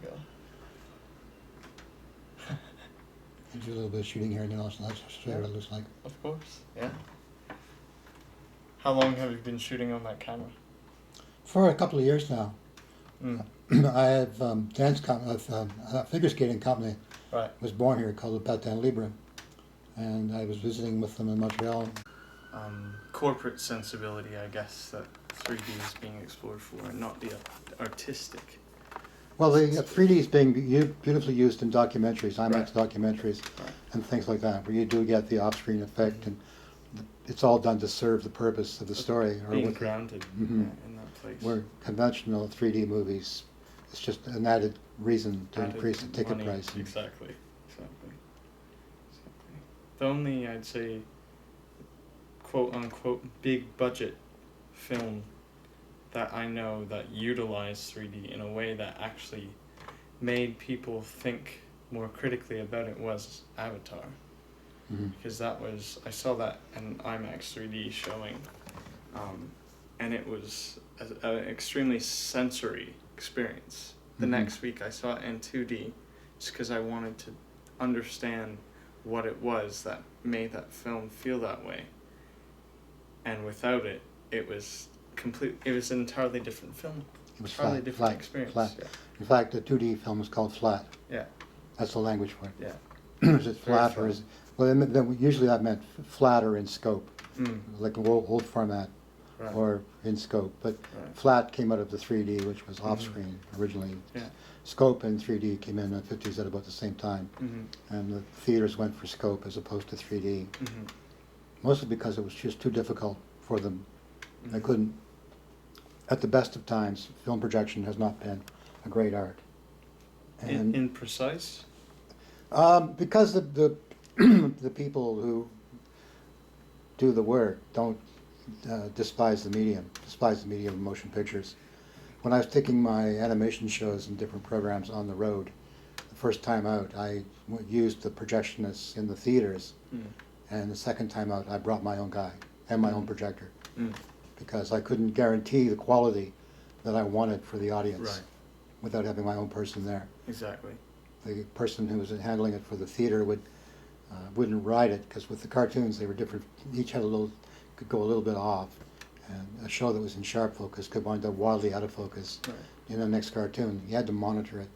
we go. You do a little bit of shooting here and there, so that's what it looks like. Of course, yeah. How long have you been shooting on that camera? For a couple of years now. I have a figure skating company. Right. Was born here called the Patin Libre, and I was visiting with them in Montreal. Corporate sensibility, I guess, that 3D is being explored for, and not the artistic. Well, the 3D is being beautifully used in documentaries, IMAX documentaries, Right. and things like that, where you do get the off-screen effect, and it's all done to serve the purpose of the story. Being grounded in that place. Where conventional 3D movies, it's just an added reason to increase the ticket money. price. Exactly. The only, I'd say, quote-unquote big budget film that I know that utilized 3D in a way that actually made people think more critically about it was Avatar. Because I saw that in IMAX 3D showing, and it was an extremely sensory experience. The next week I saw it in 2D just because I wanted to understand what it was that made that film feel that way. And without it, it was an entirely different film. It was entirely flat, different flat, experience. flat. Yeah. In fact, the 2D film is called flat. Yeah. That's the language for it. Yeah. Is it flat or is it, well, usually that meant flat or in scope, like an old format, Right. or in scope. But Right. flat came out of the 3D, which was off-screen originally. Yeah. Scope and 3D came in the 50s at about the same time, and the theaters went for scope as opposed to 3D, mostly because it was just too difficult for them. They couldn't, at the best of times, film projection has not been a great art. And Imprecise? because the the people who do the work don't despise the medium of motion pictures. When I was taking my animation shows and different programs on the road, the first time out I used the projectionists in the theaters, and the second time out I brought my own guy and my own projector, because I couldn't guarantee the quality that I wanted for the audience without having my own person there. Exactly. The person who was handling it for the theater wouldn't ride it, because with the cartoons they were different. Each had could go a little bit off, and a show that was in sharp focus could wind up wildly out of focus in the next cartoon. You had to monitor it,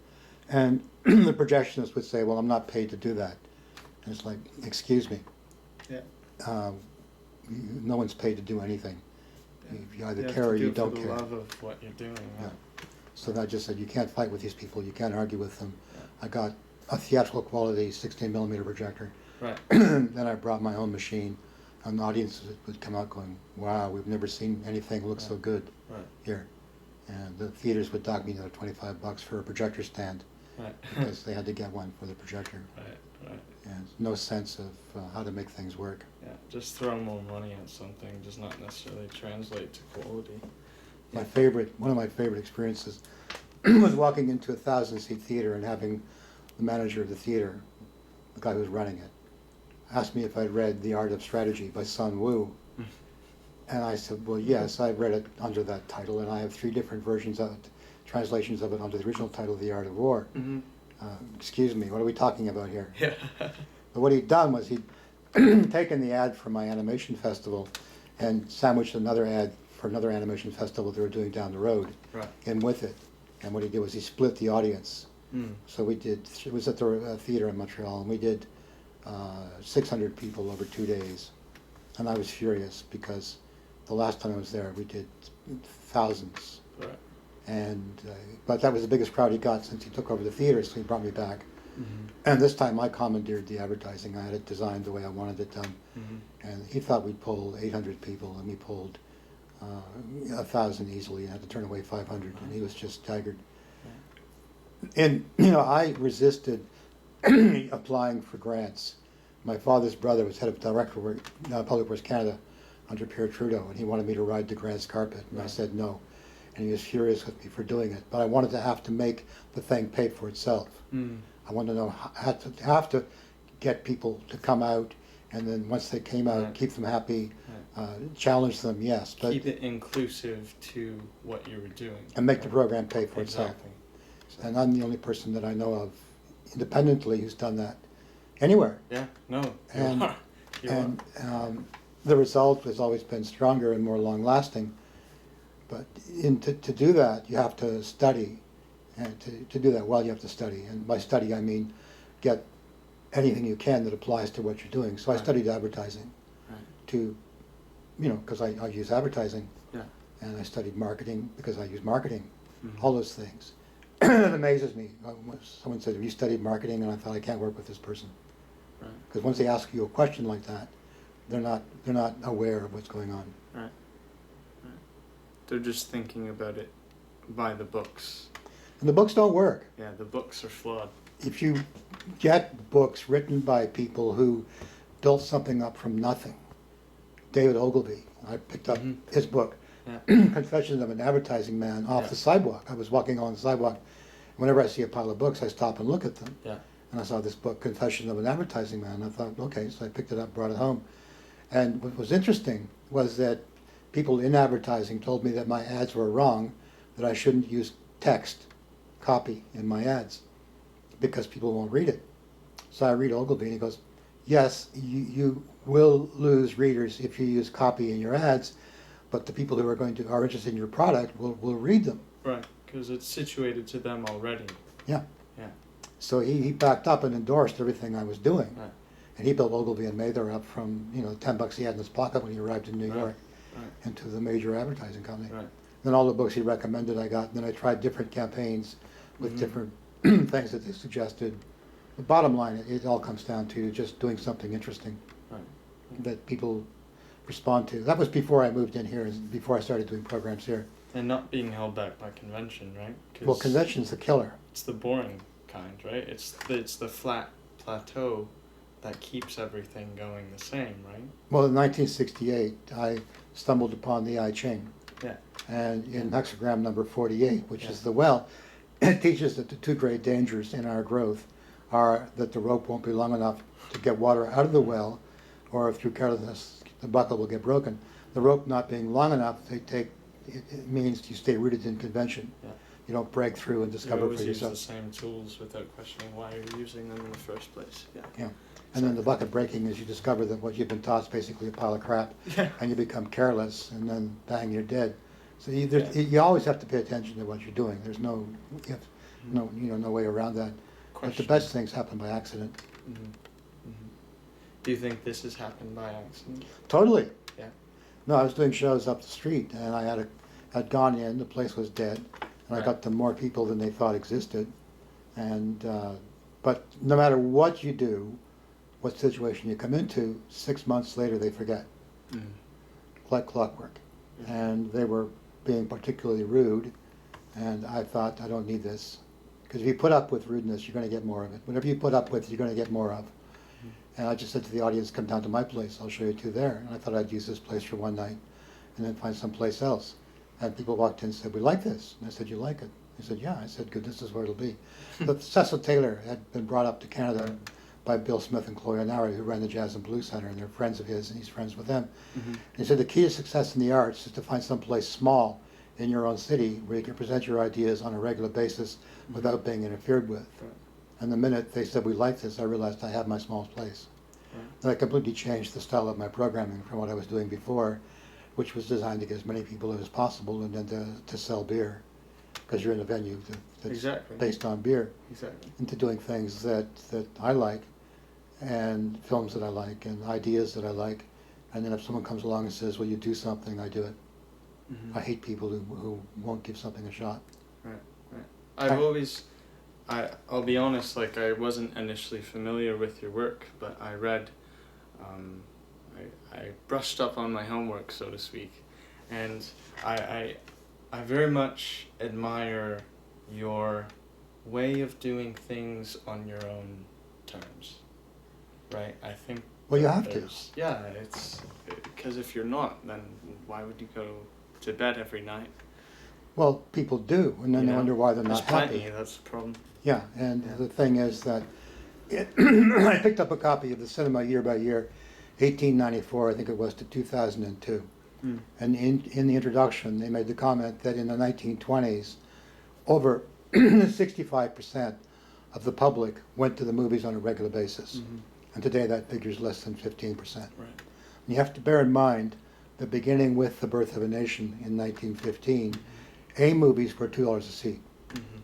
and the projectionist would say, "Well, I'm not paid to do that," and it's like, "Excuse me, no one's paid to do anything. You either care or you don't care." You have to do it for the love of what you're doing. Yeah. So I just said, "You can't fight with these people. You can't argue with them." I got a theatrical quality 16mm projector. Right. Then I brought my own machine, and the audience would come out going, "Wow, we've never seen anything look so good here." And the theaters would dock me $25 for a projector stand, because they had to get one for the projector. Right. And no sense of how to make things work. Yeah, just throw more money at something does not necessarily translate to quality. One of my favorite experiences was walking into a 1,000-seat theater and having the manager of the theater, the guy who was running it, asked me if I'd read The Art of Strategy by Sun Wu. And I said, "Well, yes, I've read it under that title, and I have 3 different versions of it, translations of it under the original title, The Art of War." Excuse me, what are we talking about here? Yeah. But what he'd done was he'd taken the ad from my animation festival and sandwiched another ad for another animation festival they were doing down the road in with it. And what he did was he split the audience. So it was at the theater in Montreal, and we did 600 people over 2 days. And I was furious, because the last time I was there we did thousands. And but that was the biggest crowd he got since he took over the theater, so he brought me back. And this time I commandeered the advertising. I had it designed the way I wanted it done. And he thought we'd pull 800 people, and we pulled 1,000 easily, and had to turn away 500, and he was just staggered. And I resisted applying for grants. My father's brother was head of Public Works Canada under Pierre Trudeau, and he wanted me to ride the grants carpet, and I said no. And he was furious with me for doing it, but I wanted to have to make the thing pay for itself. I wanted to have to get people to come out, and then once they came out, keep them happy, challenge them, yes, but keep it inclusive to what you were doing, and make the program pay for itself. And I'm the only person that I know of independently who's done that anywhere. Yeah, no, you And, are. You and are. the result has always been stronger and more long-lasting. But to do that, you have to study. And to do that well, you have to study. And by study, I mean get anything you can that applies to what you're doing. So I studied advertising to, because I use advertising. Yeah. And I studied marketing because I use marketing. Mm-hmm. All those things. It amazes me. Someone said, have you studied marketing? And I thought, I can't work with this person. Because once they ask you a question like that, they're not aware of what's going on. Right. They're just thinking about it by the books. And the books don't work. Yeah, the books are flawed. If you get books written by people who built something up from nothing, David Ogilvy, I picked up his book, Confessions of an Advertising Man, off the sidewalk. I was walking on the sidewalk. Whenever I see a pile of books, I stop and look at them. Yeah. And I saw this book, Confessions of an Advertising Man. I thought, okay, so I picked it up, brought it home. And what was interesting was that people in advertising told me that my ads were wrong, that I shouldn't use text, copy in my ads, because people won't read it. So I read Ogilvy and he goes, yes, you will lose readers if you use copy in your ads, but the people who are interested in your product will read them. Right, because it's situated to them already. Yeah. Yeah. So he backed up and endorsed everything I was doing. Right. And he built Ogilvy and Mather up from, $10 he had in his pocket when he arrived in New York Right. into the major advertising company. Right. Then all the books he recommended I got, and then I tried different campaigns with different things that they suggested. The bottom line, it all comes down to just doing something interesting that people respond to. That was before I moved in here, before I started doing programs here. And not being held back by convention, right? Well, convention's the killer. It's the boring kind, right? It's the flat plateau that keeps everything going the same, right? Well, in 1968, I stumbled upon the I Ching. Yeah. And in hexagram number 48, which is the well, it teaches that the two great dangers in our growth are that the rope won't be long enough to get water out of the well, or through carelessness, the buckle will get broken. The rope not being long enough, it means you stay rooted in convention. Yeah. You don't break through and discover for yourself. You use the same tools without questioning why you're using them in the first place. Yeah. Yeah. And then the bucket breaking is you discover that what you've been taught is basically a pile of crap, and you become careless, and then bang, you're dead. So you always have to pay attention to what you're doing. There's no way around that. But the best things happen by accident. Mm-hmm. Mm-hmm. Do you think this has happened by accident? Totally. Yeah. No, I was doing shows up the street, and I had gone in. The place was dead, and I got to more people than they thought existed. And but no matter what you do, what situation you come into, 6 months later they forget, like clockwork. And they were being particularly rude, and I thought, I don't need this. Because if you put up with rudeness, you're going to get more of it. Whatever you put up with, you're going to get more of. And I just said to the audience, come down to my place, I'll show you two there. And I thought I'd use this place for one night and then find someplace else. And people walked in and said, we like this. And I said, you like it? They said, yeah. I said, good, this is where it'll be. But Cecil Taylor had been brought up to Canada by Bill Smith and Chloe Onari, who ran the Jazz and Blues Center, and they're friends of his, and he's friends with them. And he said the key to success in the arts is to find some place small in your own city where you can present your ideas on a regular basis without being interfered with. And the minute they said, we like this, I realized I have my small place. And I completely changed the style of my programming from what I was doing before, which was designed to get as many people as possible and then to sell beer, because you're in a venue that's based on beer, into doing things that I like, and films that I like, and ideas that I like. And then if someone comes along and says, will you do something, I do it. I hate people who won't give something a shot. I'll be honest, like, I wasn't initially familiar with your work, but I read, I brushed up on my homework, so to speak, and I very much admire your way of doing things on your own terms, right? I think... Well, you have to. Yeah, it's... Because if you're not, then why would you go to bed every night? Well, people do, and then they wonder why they're not happy. That's the problem. Yeah, and the thing is that I picked up a copy of the Cinema Year by Year, 1894, I think it was, to 2002. And in the introduction, they made the comment that in the 1920s, over 65% of the public went to the movies on a regular basis. Mm-hmm. And today that figure is less than 15%. Right. And you have to bear in mind that beginning with The Birth of a Nation in 1915, A movies were $2 a seat,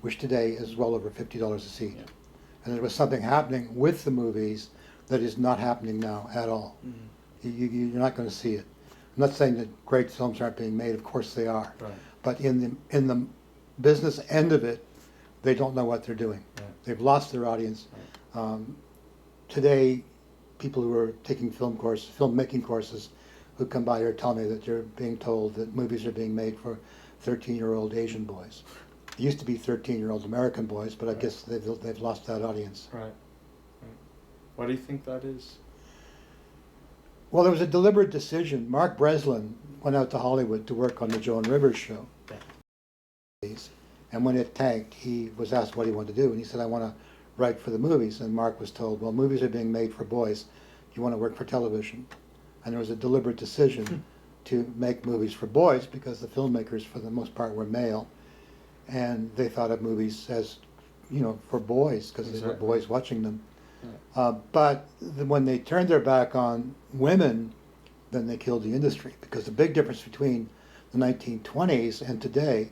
which today is well over $50 a seat. Yeah. And there was something happening with the movies that is not happening now at all. You're not going to see it. I'm not saying that great films aren't being made, of course they are. Right. But in the business end of it, they don't know what they're doing. Right. They've lost their audience. Right. Today, people who are taking filmmaking courses, who come by here tell me that they're being told that movies are being made for 13-year-old Asian boys. It used to be 13-year-old American boys, but I guess they've lost that audience. Right. Right. Why do you think that is? Well, there was a deliberate decision. Mark Breslin went out to Hollywood to work on the Joan Rivers show. Yeah. And when it tanked, he was asked what he wanted to do, and he said, I want to write for the movies. And Mark was told, well, movies are being made for boys. You want to work for television. And there was a deliberate decision to make movies for boys because the filmmakers, for the most part, were male. And they thought of movies as, for boys because they were boys watching them. Yeah. But when they turned their back on women, then they killed the industry. Because the big difference between the 1920s and today,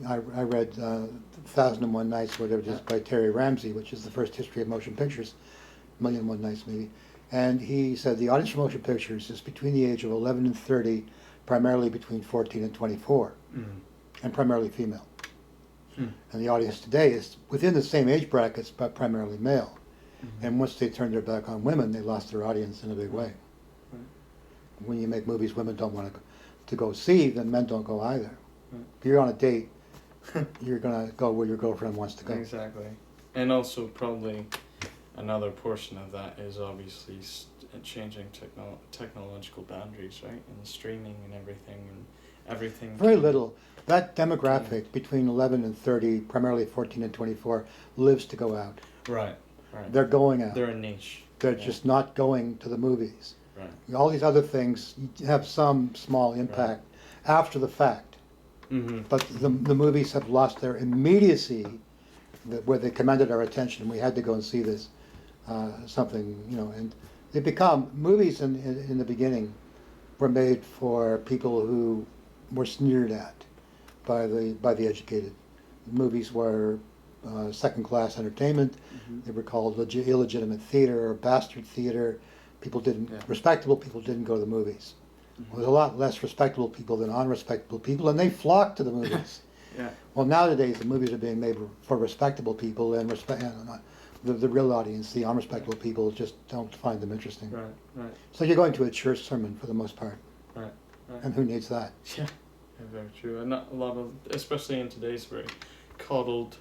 I read 1001 Nights, whatever it is, by Terry Ramsey, which is the first history of motion pictures, 1,001 Nights maybe. And he said the audience for motion pictures is between the age of 11 and 30, primarily between 14 and 24, and primarily female. And the audience today is within the same age brackets, but primarily male. And once they turned their back on women, they lost their audience in a big way. When you make movies women don't want to go see, then men don't go either. If you're on a date, you're going to go where your girlfriend wants to go. Exactly. And also probably another portion of that is obviously changing technological boundaries, right? And streaming and everything. Very little. That demographic between 11 and 30, primarily 14 and 24, lives to go out. Right, right. They're going out. They're a niche. They're just not going to the movies. Right. All these other things have some small impact after the fact. But the movies have lost their immediacy, where they commanded our attention. We had to go and see this, and they become, movies in the beginning were made for people who were sneered at by the educated. Movies were second-class entertainment. They were called illegitimate theater or bastard theater. Respectable people didn't go to the movies. Well, there's a lot less respectable people than unrespectable people, and they flock to the movies. Well, nowadays the movies are being made for respectable people, and the real audience, the unrespectable people, just don't find them interesting. Right, right. So you're going to a church sermon for the most part. Right, right. And who needs that? Yeah, very true. And not a lot of, especially in today's very coddled,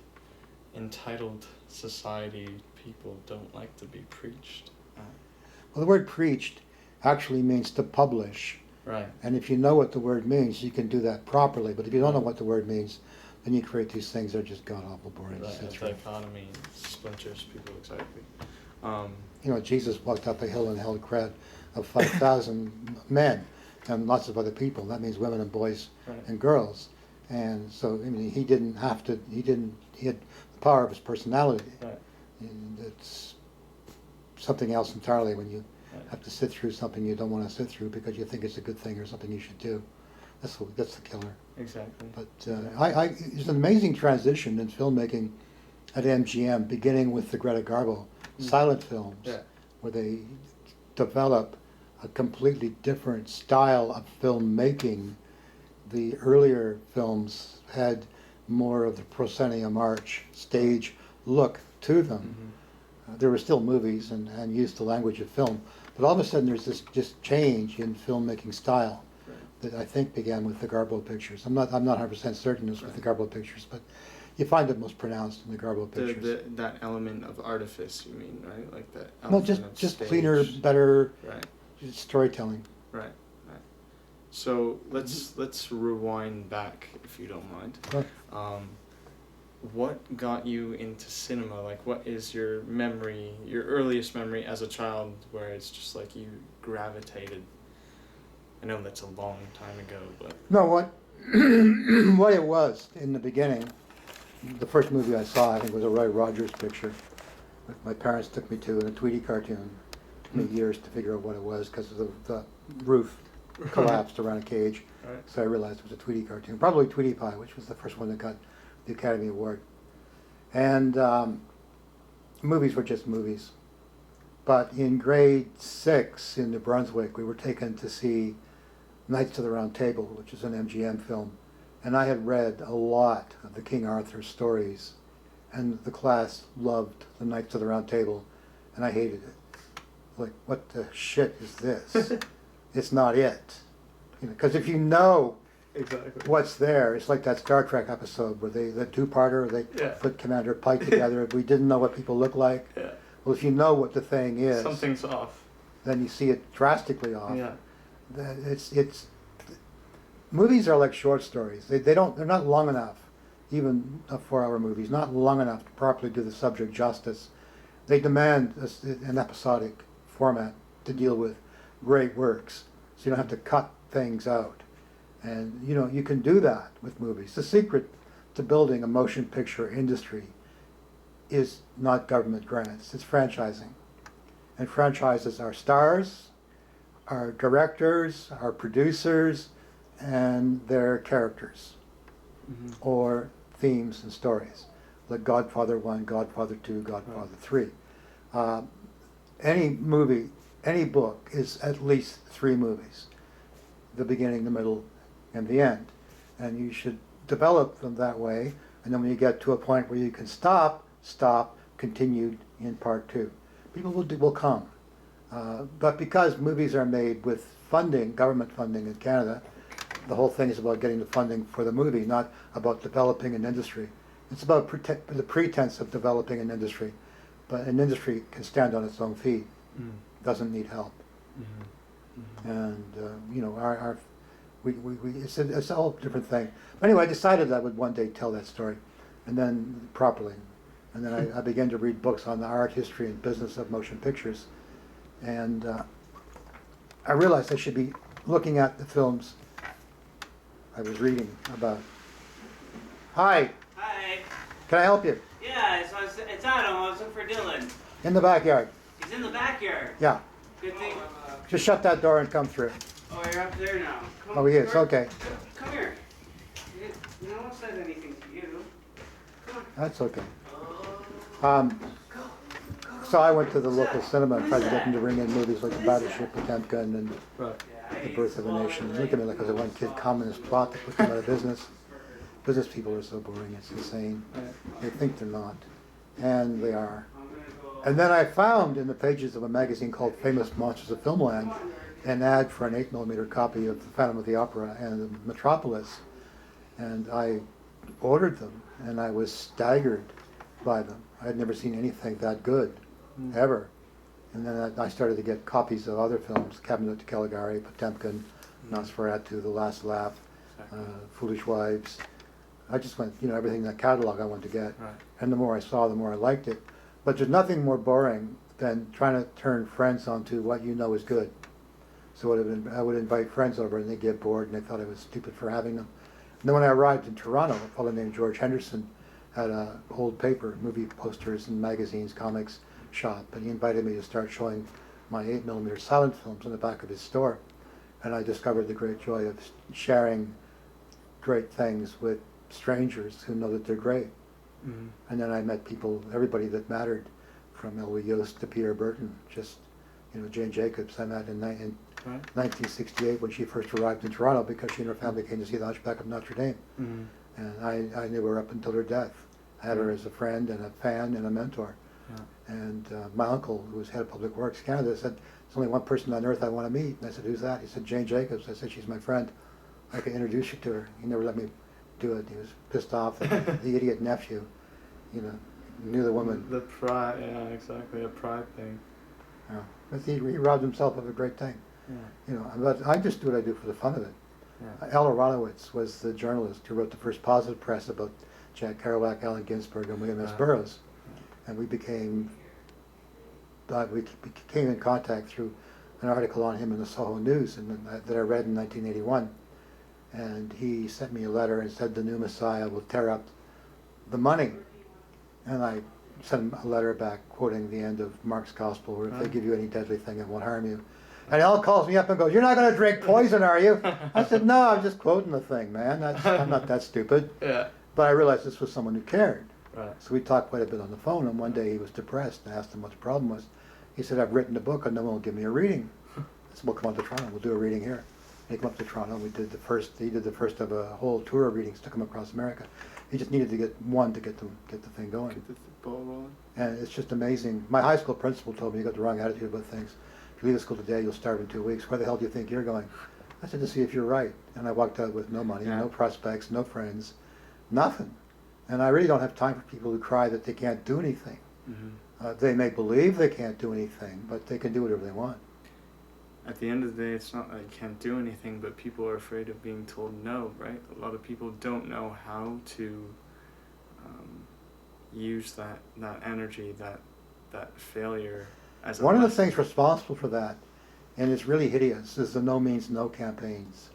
entitled society, people don't like to be preached at. Well, the word preached actually means to publish. Right. And if you know what the word means, you can do that properly. But if you don't know what the word means, then you create these things that are just god-awful boring. Right, a dichotomy splinters people, exactly. Jesus walked up a hill and held a crowd of 5,000 men and lots of other people. That means women and boys and girls. And so, he didn't have to, he had the power of his personality. Right. And it's something else entirely when you have to sit through something you don't want to sit through because you think it's a good thing or something you should do. That's the killer. Exactly. But it's an amazing transition in filmmaking at MGM, beginning with the Greta Garbo silent films, where they develop a completely different style of filmmaking. The earlier films had more of the proscenium arch stage look to them. There were still movies and used the language of film, but all of a sudden there's this just change in filmmaking style that I think began with the Garbo pictures. I'm not 100% certain it's with the Garbo pictures, but you find it most pronounced in the Garbo pictures. That element of artifice, you mean, right? Like that. No, just cleaner, better storytelling. Right, right. So let's rewind back, if you don't mind. Sure. What got you into cinema? Like, what is your memory, your earliest memory as a child, where it's just like you gravitated? I know that's a long time ago, but... No, what it was in the beginning the first movie I saw, I think, was a Roy Rogers picture that my parents took me to in a Tweety cartoon. It took me years to figure out what it was because the roof collapsed around a cage. Right. So I realized it was a Tweety cartoon. Probably Tweety Pie, which was the first one that got the Academy Award. And movies were just movies. But in grade 6 in New Brunswick, we were taken to see Knights of the Round Table, which is an MGM film. And I had read a lot of the King Arthur stories, and the class loved the Knights of the Round Table, and I hated it. Like, what the shit is this? It's not it. Because if you know Exactly. what's there, it's like that Star Trek episode where the two-parter, they put Commander Pike together. We didn't know what people look like. Yeah. Well, if you know what the thing is, Something's off. then you see it drastically off. Yeah. It's movies are like short stories. They're not long enough, even 4-hour movies, not long enough to properly do the subject justice. They demand an episodic format to deal with great works, so you don't have to cut things out. And you can do that with movies. The secret to building a motion picture industry is not government grants, it's franchising. And franchises are stars, our directors, our producers, and their characters, or themes and stories, like Godfather 1, Godfather 2, Godfather 3. Any movie, any book is at least 3 movies, the beginning, the middle, and the end. And you should develop them that way, and then when you get to a point where you can stop, continued in part 2. People will come. But because movies are made with funding, government funding in Canada, the whole thing is about getting the funding for the movie, not about developing an industry. It's about the pretense of developing an industry. But an industry can stand on its own feet, doesn't need help. And, it's a whole different thing. But anyway, I decided I would one day tell that story, and then properly. And then I began to read books on the art, history, and business of motion pictures. And I realized I should be looking at the films I was reading about. Hi. Hi. Can I help you? Yeah, it's Adam. I was looking for Dylan. In the backyard. He's in the backyard. Yeah. Good thing. Just shut that door and come through. Oh, you're up there now. Come, Oh, he is. Okay. Come here. No one said anything to you. Come on. That's okay. Go. So I went to the local cinema and tried to get them to bring in movies like The Battleship Potemkin and Right. The Birth of a Nation. They look at me like I was a one-kid communist plot that put them out of business. Business people are so boring, it's insane. They think they're not, and they are. And then I found in the pages of a magazine called Famous Monsters of Filmland an ad for an 8mm copy of The Phantom of the Opera and Metropolis. And I ordered them, and I was staggered by them. I had never seen anything that good, ever. And then I started to get copies of other films, Cabinet de Caligari, Potemkin, Nosferatu, The Last Laugh, Foolish Wives. I just went, everything in that catalog I wanted to get. Right. And the more I saw, the more I liked it. But there's nothing more boring than trying to turn friends onto what you know is good. So I would invite friends over, and they'd get bored, and they thought I was stupid for having them. And then when I arrived in Toronto, a fellow named George Henderson had an old paper, movie posters and magazines, comics shop, and he invited me to start showing my 8mm silent films in the back of his store. And I discovered the great joy of sharing great things with strangers who know that they're great. And then I met people, everybody that mattered, from Elway Yost to Peter Burton, just, Jane Jacobs I met in 1968 when she first arrived in Toronto because she and her family came to see the Hunchback of Notre Dame. And I knew her up until her death. I had her as a friend and a fan and a mentor. And my uncle, who was head of Public Works Canada, said, "There's only one person on earth I want to meet." And I said, "Who's that?" He said, "Jane Jacobs." I said, "She's my friend. I can introduce you to her." He never let me do it. He was pissed off that the idiot nephew, knew the woman. The pride, yeah, exactly, a pride thing. Yeah. But he robbed himself of a great thing. Yeah. But I just do what I do for the fun of it. Yeah. Ella Ronowitz was the journalist who wrote the first positive press about Jack Kerouac, Allen Ginsberg, and William S. Burroughs. And we came in contact through an article on him in the Soho News that I read in 1981. And he sent me a letter and said the new Messiah will tear up the money. And I sent him a letter back quoting the end of Mark's Gospel, where if they give you any deadly thing, it won't harm you. And he all calls me up and goes, "You're not going to drink poison, are you?" I said, "No, I'm just quoting the thing, man. I'm not that stupid." Yeah. But I realized this was someone who cared. Right. So we talked quite a bit on the phone, and one day he was depressed. I asked him what the problem was. He said, "I've written a book and no one will give me a reading." I said, "Well, come on to Toronto. We'll do a reading here." He came up to Toronto. He did the first of a whole tour of readings, took him across America. He just needed to get one to get the thing going. Get the ball rolling. And it's just amazing. My high school principal told me, "You got the wrong attitude about things. If you leave the school today, you'll starve in 2 weeks. Where the hell do you think you're going?" I said, "To see if you're right." And I walked out with no money, no prospects, no friends, nothing. And I really don't have time for people who cry that they can't do anything. Mm-hmm. They may believe they can't do anything, but they can do whatever they want. At the end of the day, it's not that you can't do anything, but people are afraid of being told no, right? A lot of people don't know how to use that energy, that failure as a One of the lesson. things responsible for that, and it's really hideous, is the no means no campaigns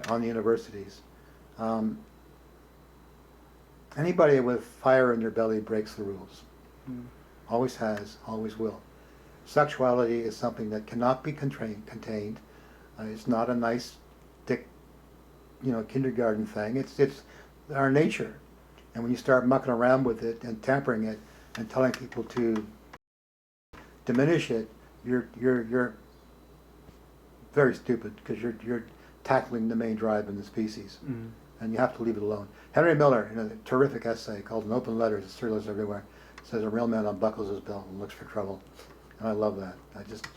on the universities. Anybody with fire in their belly breaks the rules. Always has, always will. Sexuality is something that cannot be contained. It's not a nice, thick, kindergarten thing. It's our nature. And when you start mucking around with it and tampering it and telling people to diminish it, you're very stupid, because you're tackling the main drive in the species. Mm-hmm. And you have to leave it alone. Henry Miller, in a terrific essay called "An Open Letter to Serialists Everywhere," says a real man unbuckles his belt and looks for trouble. And I love that. I just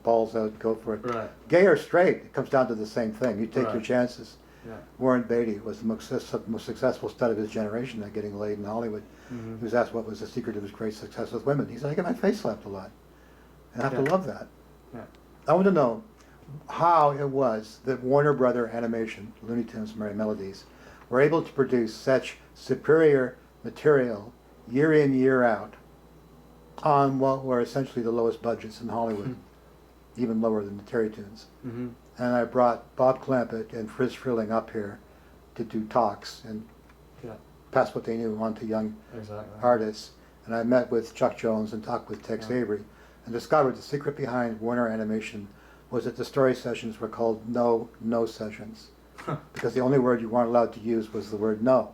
balls out, go for it. Right. Gay or straight, it comes down to the same thing. You take your Right. chances. Yeah. Warren Beatty was the most successful stud of his generation at getting laid in Hollywood. Mm-hmm. He was asked what was the secret of his great success with women. He said, "I get my face slapped a lot." And I have to love that. Yeah. I want to know how it was that Warner Brother Animation, Looney Tunes, Merry Melodies, were able to produce such superior material year in, year out on what were essentially the lowest budgets in Hollywood, even lower than the Terry Tunes. Mm-hmm. And I brought Bob Clampett and Friz Freleng up here to do talks and pass what they knew on to young artists. And I met with Chuck Jones and talked with Tex Avery and discovered the secret behind Warner Animation was that the story sessions were called no sessions. Because the only word you weren't allowed to use was the word no.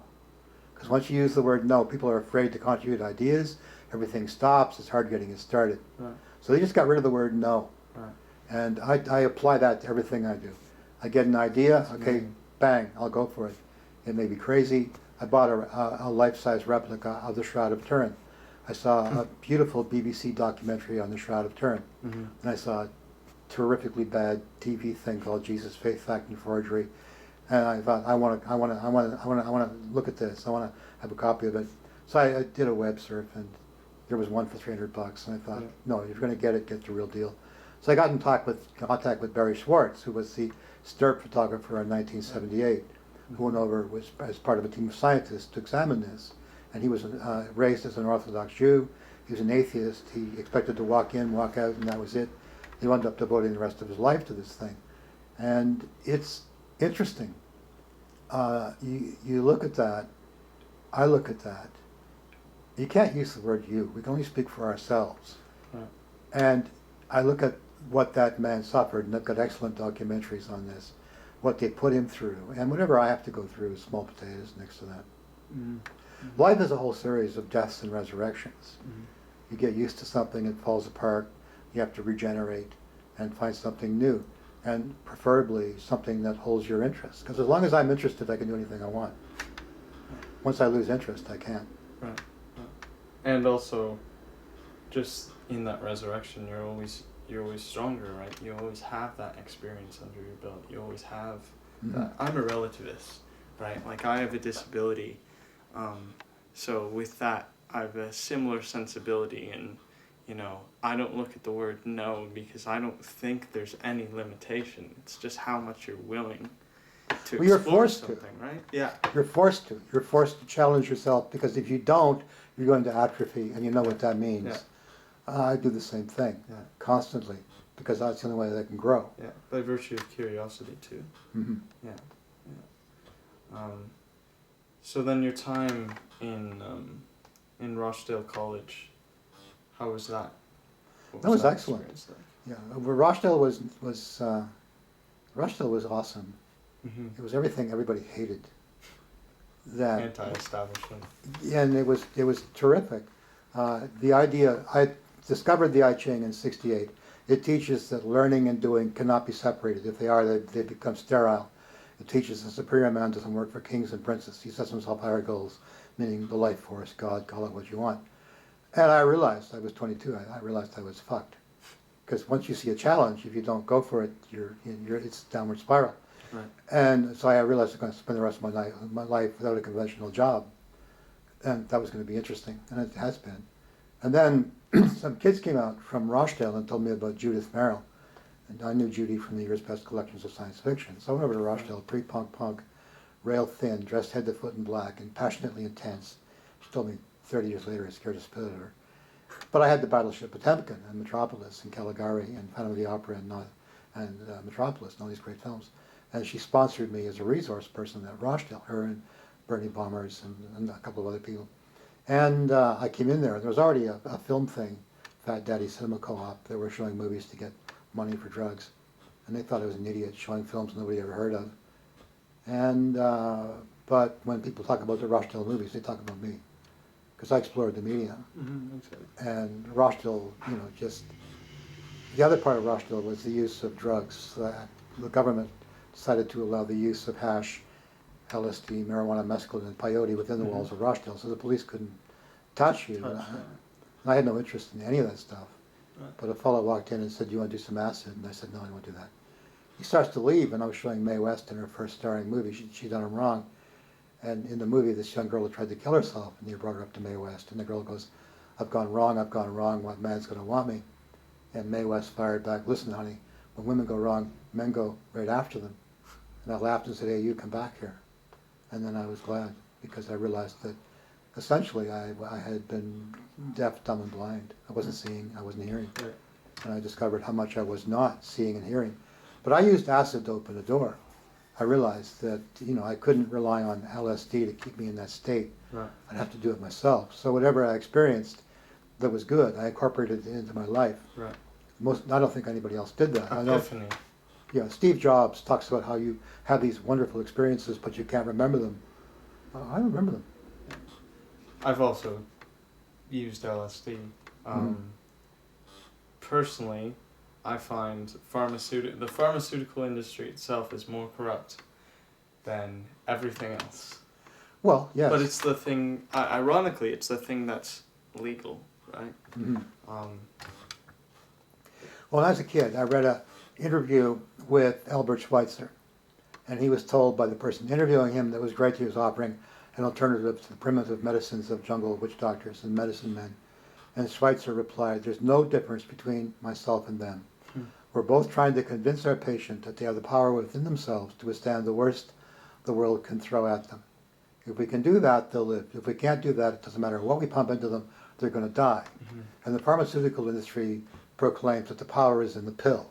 Because once you use the word no, people are afraid to contribute ideas, everything stops, it's hard getting it started. Right. So they just got rid of the word no. Right. And I apply that to everything I do. I get an idea, okay, bang, I'll go for it. It may be crazy. I bought a life-size replica of the Shroud of Turin. I saw a beautiful BBC documentary on the Shroud of Turin. Mm-hmm. And I saw a terrifically bad TV thing called Jesus, Faith, Fact, and Forgery. And I thought, I want to look at this. I want to have a copy of it. So I did a web surf, and there was one for $300. And I thought, no, if you're going to get the real deal. So I got in contact with Barry Schwartz, who was the Stirp photographer in 1978, who went over as part of a team of scientists to examine this. And he was raised as an Orthodox Jew. He was an atheist. He expected to walk in, walk out, and that was it. He wound up devoting the rest of his life to this thing. And it's interesting. You look at that, I look at that. You can't use the word you. We can only speak for ourselves. Right. And I look at what that man suffered, and I've got excellent documentaries on this, what they put him through, and whatever I have to go through is small potatoes next to that. Mm-hmm. Life is a whole series of deaths and resurrections. Mm-hmm. You get used to something, it falls apart, you have to regenerate and find something new, and preferably something that holds your interest. Because as long as I'm interested, I can do anything I want. Once I lose interest, I can't. Right. And also, just in that resurrection, you're always stronger, right? You always have that experience under your belt. You always have that. I'm a relativist, right? Like, I have a disability, so with that, I have a similar sensibility, and I don't look at the word no because I don't think there's any limitation. It's just how much you're willing to Well, you're explore forced something, to. right? Yeah. You're forced to. You're forced to challenge yourself, because if you don't, you're going to atrophy, and you know what that means. Yeah. I do the same thing constantly, because that's the only way that I can grow. Yeah, by virtue of curiosity too. Mm-hmm. Yeah, yeah. So then your time in Rochdale College, how was that? What That was that excellent. experience like? Yeah, Rochdale Rochdale was awesome. Mm-hmm. It was everything everybody hated. That Anti-establishment. Yeah, and it was terrific. The idea I discovered the I Ching in '68. It teaches that learning and doing cannot be separated. If they are, they become sterile. It teaches the superior man doesn't work for kings and princes. He sets himself higher goals, meaning the life force, God, call it what you want. And I realized, I was 22, I realized I was fucked. Because once you see a challenge, if you don't go for it, it's downward spiral. Right. And so I realized I was going to spend the rest of my life without a conventional job. And that was going to be interesting, and it has been. And then some kids came out from Rochdale and told me about Judith Merrill. And I knew Judy from the year's best collections of science fiction. So I went over to Rochdale, pre-punk, rail thin, dressed head to foot in black, and passionately intense. She told me 30 years later I scared to spit at her. But I had the Battleship Potemkin and Metropolis and Caligari and Phantom of the Opera and Metropolis and all these great films. And she sponsored me as a resource person at Rochdale, her and Bernie Bombers and a couple of other people. And I came in there, and there was already a film thing, Fat Daddy Cinema Co-op, that were showing movies to get money for drugs. And they thought I was an idiot showing films nobody ever heard of. And but when people talk about the Rochdale movies, they talk about me, because I explored the media. Mm-hmm, exactly. And Rochdale, just the other part of Rochdale was the use of drugs. The government decided to allow the use of hash, LSD, marijuana, mescaline, and peyote within the walls of Rochdale, so the police couldn't touch you. I had no interest in any of that stuff. Right. But a fellow walked in and said, "Do you want to do some acid?" And I said, "No, I don't want to do that." He starts to leave, and I was showing Mae West in her first starring movie. She'd done him wrong. And in the movie, this young girl had tried to kill herself, and they brought her up to Mae West. And the girl goes, I've gone wrong, what man's going to want me? And Mae West fired back, "Listen, honey, when women go wrong, men go right after them." And I laughed and said, "Hey, you come back here." And then I was glad, because I realized that essentially I had been deaf, dumb, and blind. I wasn't seeing, I wasn't hearing. Right. And I discovered how much I was not seeing and hearing. But I used acid to open the door. I realized that, I couldn't rely on LSD to keep me in that state. Right. I'd have to do it myself. So whatever I experienced that was good, I incorporated it into my life. Right. I don't think anybody else did that. Epiphany. Steve Jobs talks about how you have these wonderful experiences, but you can't remember them. I remember them. I've also used LSD. Personally, I find the pharmaceutical industry itself is more corrupt than everything else. Well, yes. But it's the thing, ironically, it's the thing that's legal, right? Mm-hmm. Well, as a kid, I read an interview with Albert Schweitzer, and he was told by the person interviewing him that it was great he was offering an alternative to the primitive medicines of jungle witch doctors and medicine men. And Schweitzer replied, "There's no difference between myself and them. We're both trying to convince our patient that they have the power within themselves to withstand the worst the world can throw at them. If we can do that, they'll live. If we can't do that, it doesn't matter what we pump into them, they're going to die." Mm-hmm. And the pharmaceutical industry proclaims that the power is in the pill.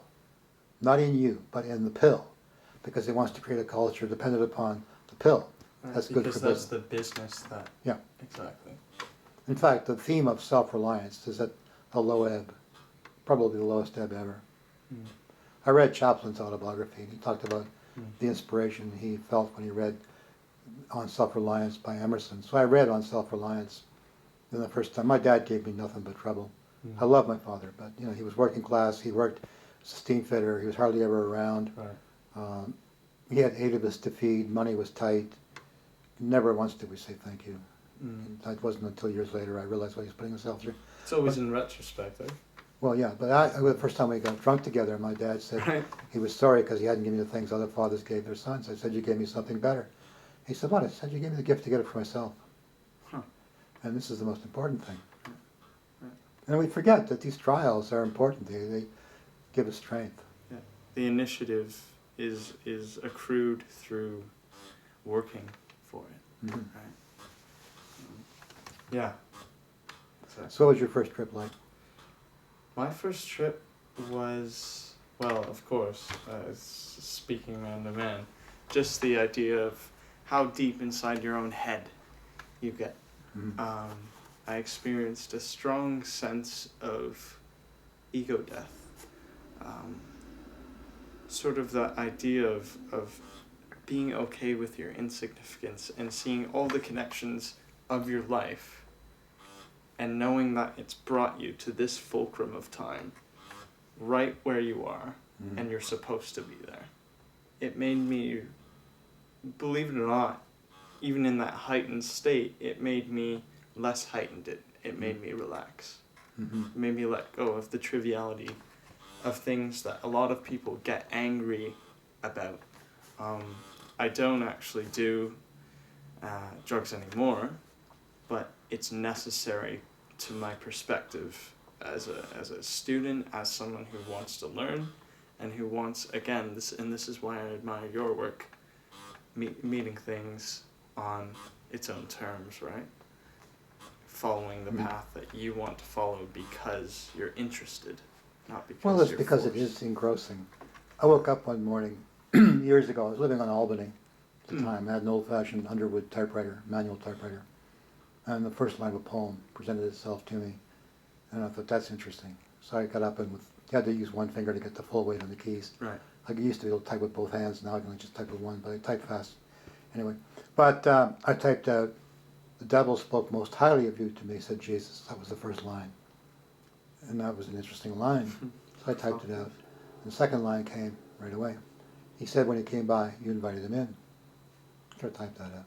Not in you, but in the pill. Because it wants to create a culture dependent upon the pill. That's good for business. Because that's the business that... Yeah. Exactly. In fact, the theme of self-reliance is at a low ebb. Probably the lowest ebb ever. Mm. I read Chaplin's autobiography, and he talked about the inspiration he felt when he read On Self-Reliance by Emerson. So I read On Self-Reliance. Then the first time, my dad gave me nothing but trouble. I love my father, but he was working class. He worked as a steam fitter. He was hardly ever around. Right. He had 8 of us to feed. Money was tight. Never once did we say thank you. It wasn't until years later I realized what he was putting himself through. It's always in retrospect, eh? Well, yeah, but the first time we got drunk together, my dad said he was sorry because he hadn't given me the things other fathers gave their sons. I said, "You gave me something better." He said, "What?" I said, "You gave me the gift to get it for myself." Huh. And this is the most important thing. Right. And we forget that these trials are important. They give us strength. Yeah. The initiative is accrued through working for it. Mm-hmm. Right. Yeah. Exactly. So what was your first trip like? My first trip was, well, of course, speaking man to man, just the idea of how deep inside your own head you get. Mhm. I experienced a strong sense of ego death. Sort of the idea of being okay with your insignificance and seeing all the connections of your life and knowing that it's brought you to this fulcrum of time, right where you are, Mhm. and you're supposed to be there. It made me, believe it or not, even in that heightened state, it made me less heightened. It made me relax. Mhm. It made me let go of the triviality of things that a lot of people get angry about. I don't actually do drugs anymore, but it's necessary to my perspective as a student, as someone who wants to learn, and who wants, again, this is why I admire your work, meeting things on its own terms, right? Following the path that you want to follow because you're interested, not because Well, it's you're because forced. it is engrossing. I woke up one morning years ago. I was living on Albany at the time. I had an old-fashioned Underwood typewriter, manual typewriter, and the first line of a poem presented itself to me, and I thought, that's interesting. So I got up and you had to use one finger to get the full weight on the keys. Right. Like I used to be able to type with both hands. Now I can just type with one, but I type fast. Anyway, but I typed out, "The devil spoke most highly of you to me," said Jesus. That was the first line. And that was an interesting line. So I typed it out. And the second line came right away. He said when he came by, you invited him in. So I typed that out.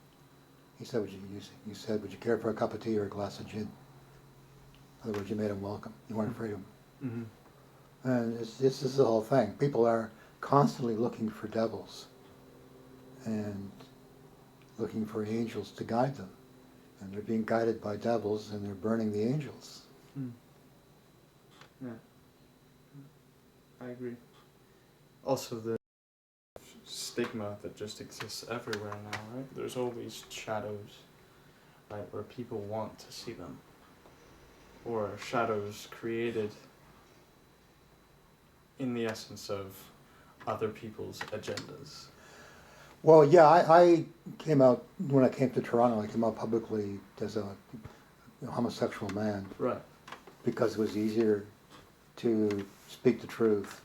He said, you said, would you care for a cup of tea or a glass of gin? In other words, you made him welcome. You weren't afraid of him. Mm-hmm. And this is the whole thing. People are constantly looking for devils and looking for angels to guide them. And they're being guided by devils and they're burning the angels. Yeah, I agree. Also, the stigma that just exists everywhere now, right? There's all these shadows, right, where people want to see them, or shadows created in the essence of other people's agendas. Well, yeah, I came out, when I came to Toronto, I came out publicly as a homosexual man. Right. Because it was easier to speak the truth.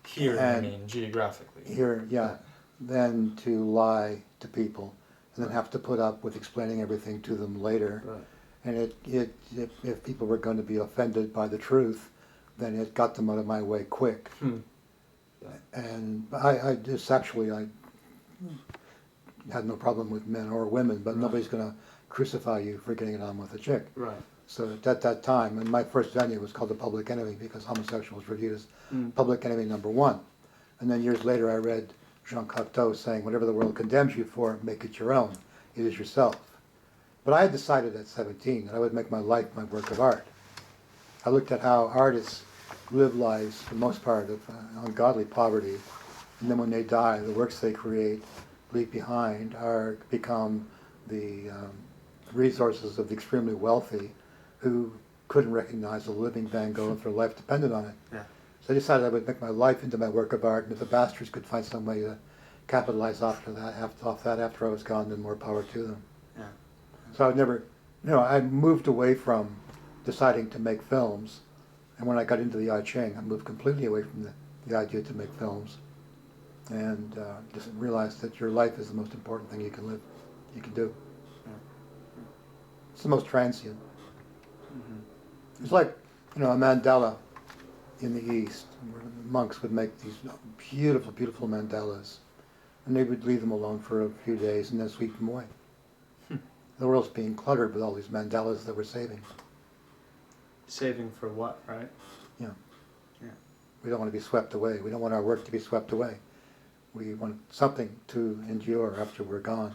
Here, And I mean, geographically. Here, yeah, than to lie to people and then have to put up with explaining everything to them later. Right. And if people were going to be offended by the truth, then it got them out of my way quick. Yeah. And I sexually, I had no problem with men or women, but nobody's going to crucify you for getting it on with a chick. Right. So at that time, and my first venue was called the Public Enemy because homosexuals were viewed as public enemy number one. And then years later I read Jean Cocteau saying, whatever the world condemns you for, make it your own. It is yourself. But I had decided at 17 that I would make my life my work of art. I looked at how artists live lives, for the most part, of ungodly poverty. And then when they die, the works they create, leave behind, become the resources of the extremely wealthy who couldn't recognize a living Van Gogh if their life depended on it. Yeah. So I decided I would make my life into my work of art, and if the bastards could find some way to capitalize off that after I was gone, then more power to them. Yeah. So I've never, I moved away from deciding to make films, and when I got into the I Ching, I moved completely away from the idea to make films, and just realized that your life is the most important thing you can do. Yeah. It's the most transient. Mm-hmm. It's like, a mandala in the East, where the monks would make these beautiful, beautiful mandalas, and they would leave them alone for a few days and then sweep them away. The world's being cluttered with all these mandalas that we're saving. Saving for what, right? Yeah. Yeah. We don't want to be swept away. We don't want our work to be swept away. We want something to endure after we're gone.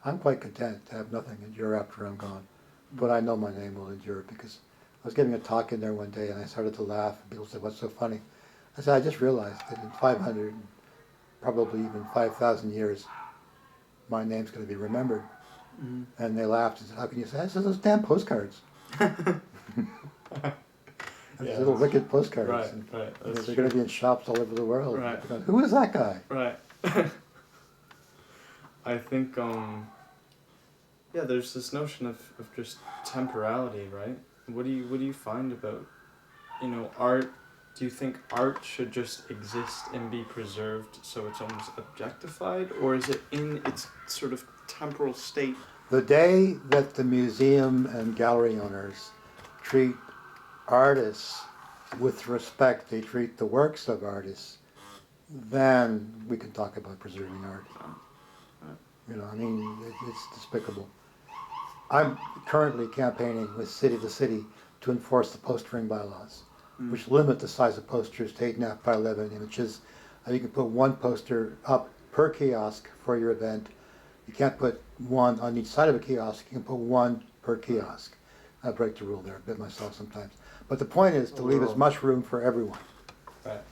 I'm quite content to have nothing endure after I'm gone. But I know my name will endure because I was giving a talk in there one day and I started to laugh and people said, "What's so funny?" I said, "I just realized that in 500, probably even 5,000 years, my name's going to be remembered." Mm-hmm. And they laughed and said, "How can you say that?" I said, "Those damn postcards." Those little wicked postcards. Right, And, right. they're going to be in shops all over the world. Right. Going, who is that guy? Right. I think yeah, there's this notion of just temporality, right? What do you find about, art? Do you think art should just exist and be preserved so it's almost objectified, or is it in its sort of temporal state? The day that the museum and gallery owners treat artists with respect, they treat the works of artists, then we can talk about preserving art. It's despicable. I'm currently campaigning with City to City to enforce the postering bylaws, which limit the size of posters to 8.5 by 11 inches. You can put one poster up per kiosk for your event. You can't put one on each side of a kiosk. You can put one per kiosk. I break the rule there a bit myself sometimes. But the point is to leave as much room for everyone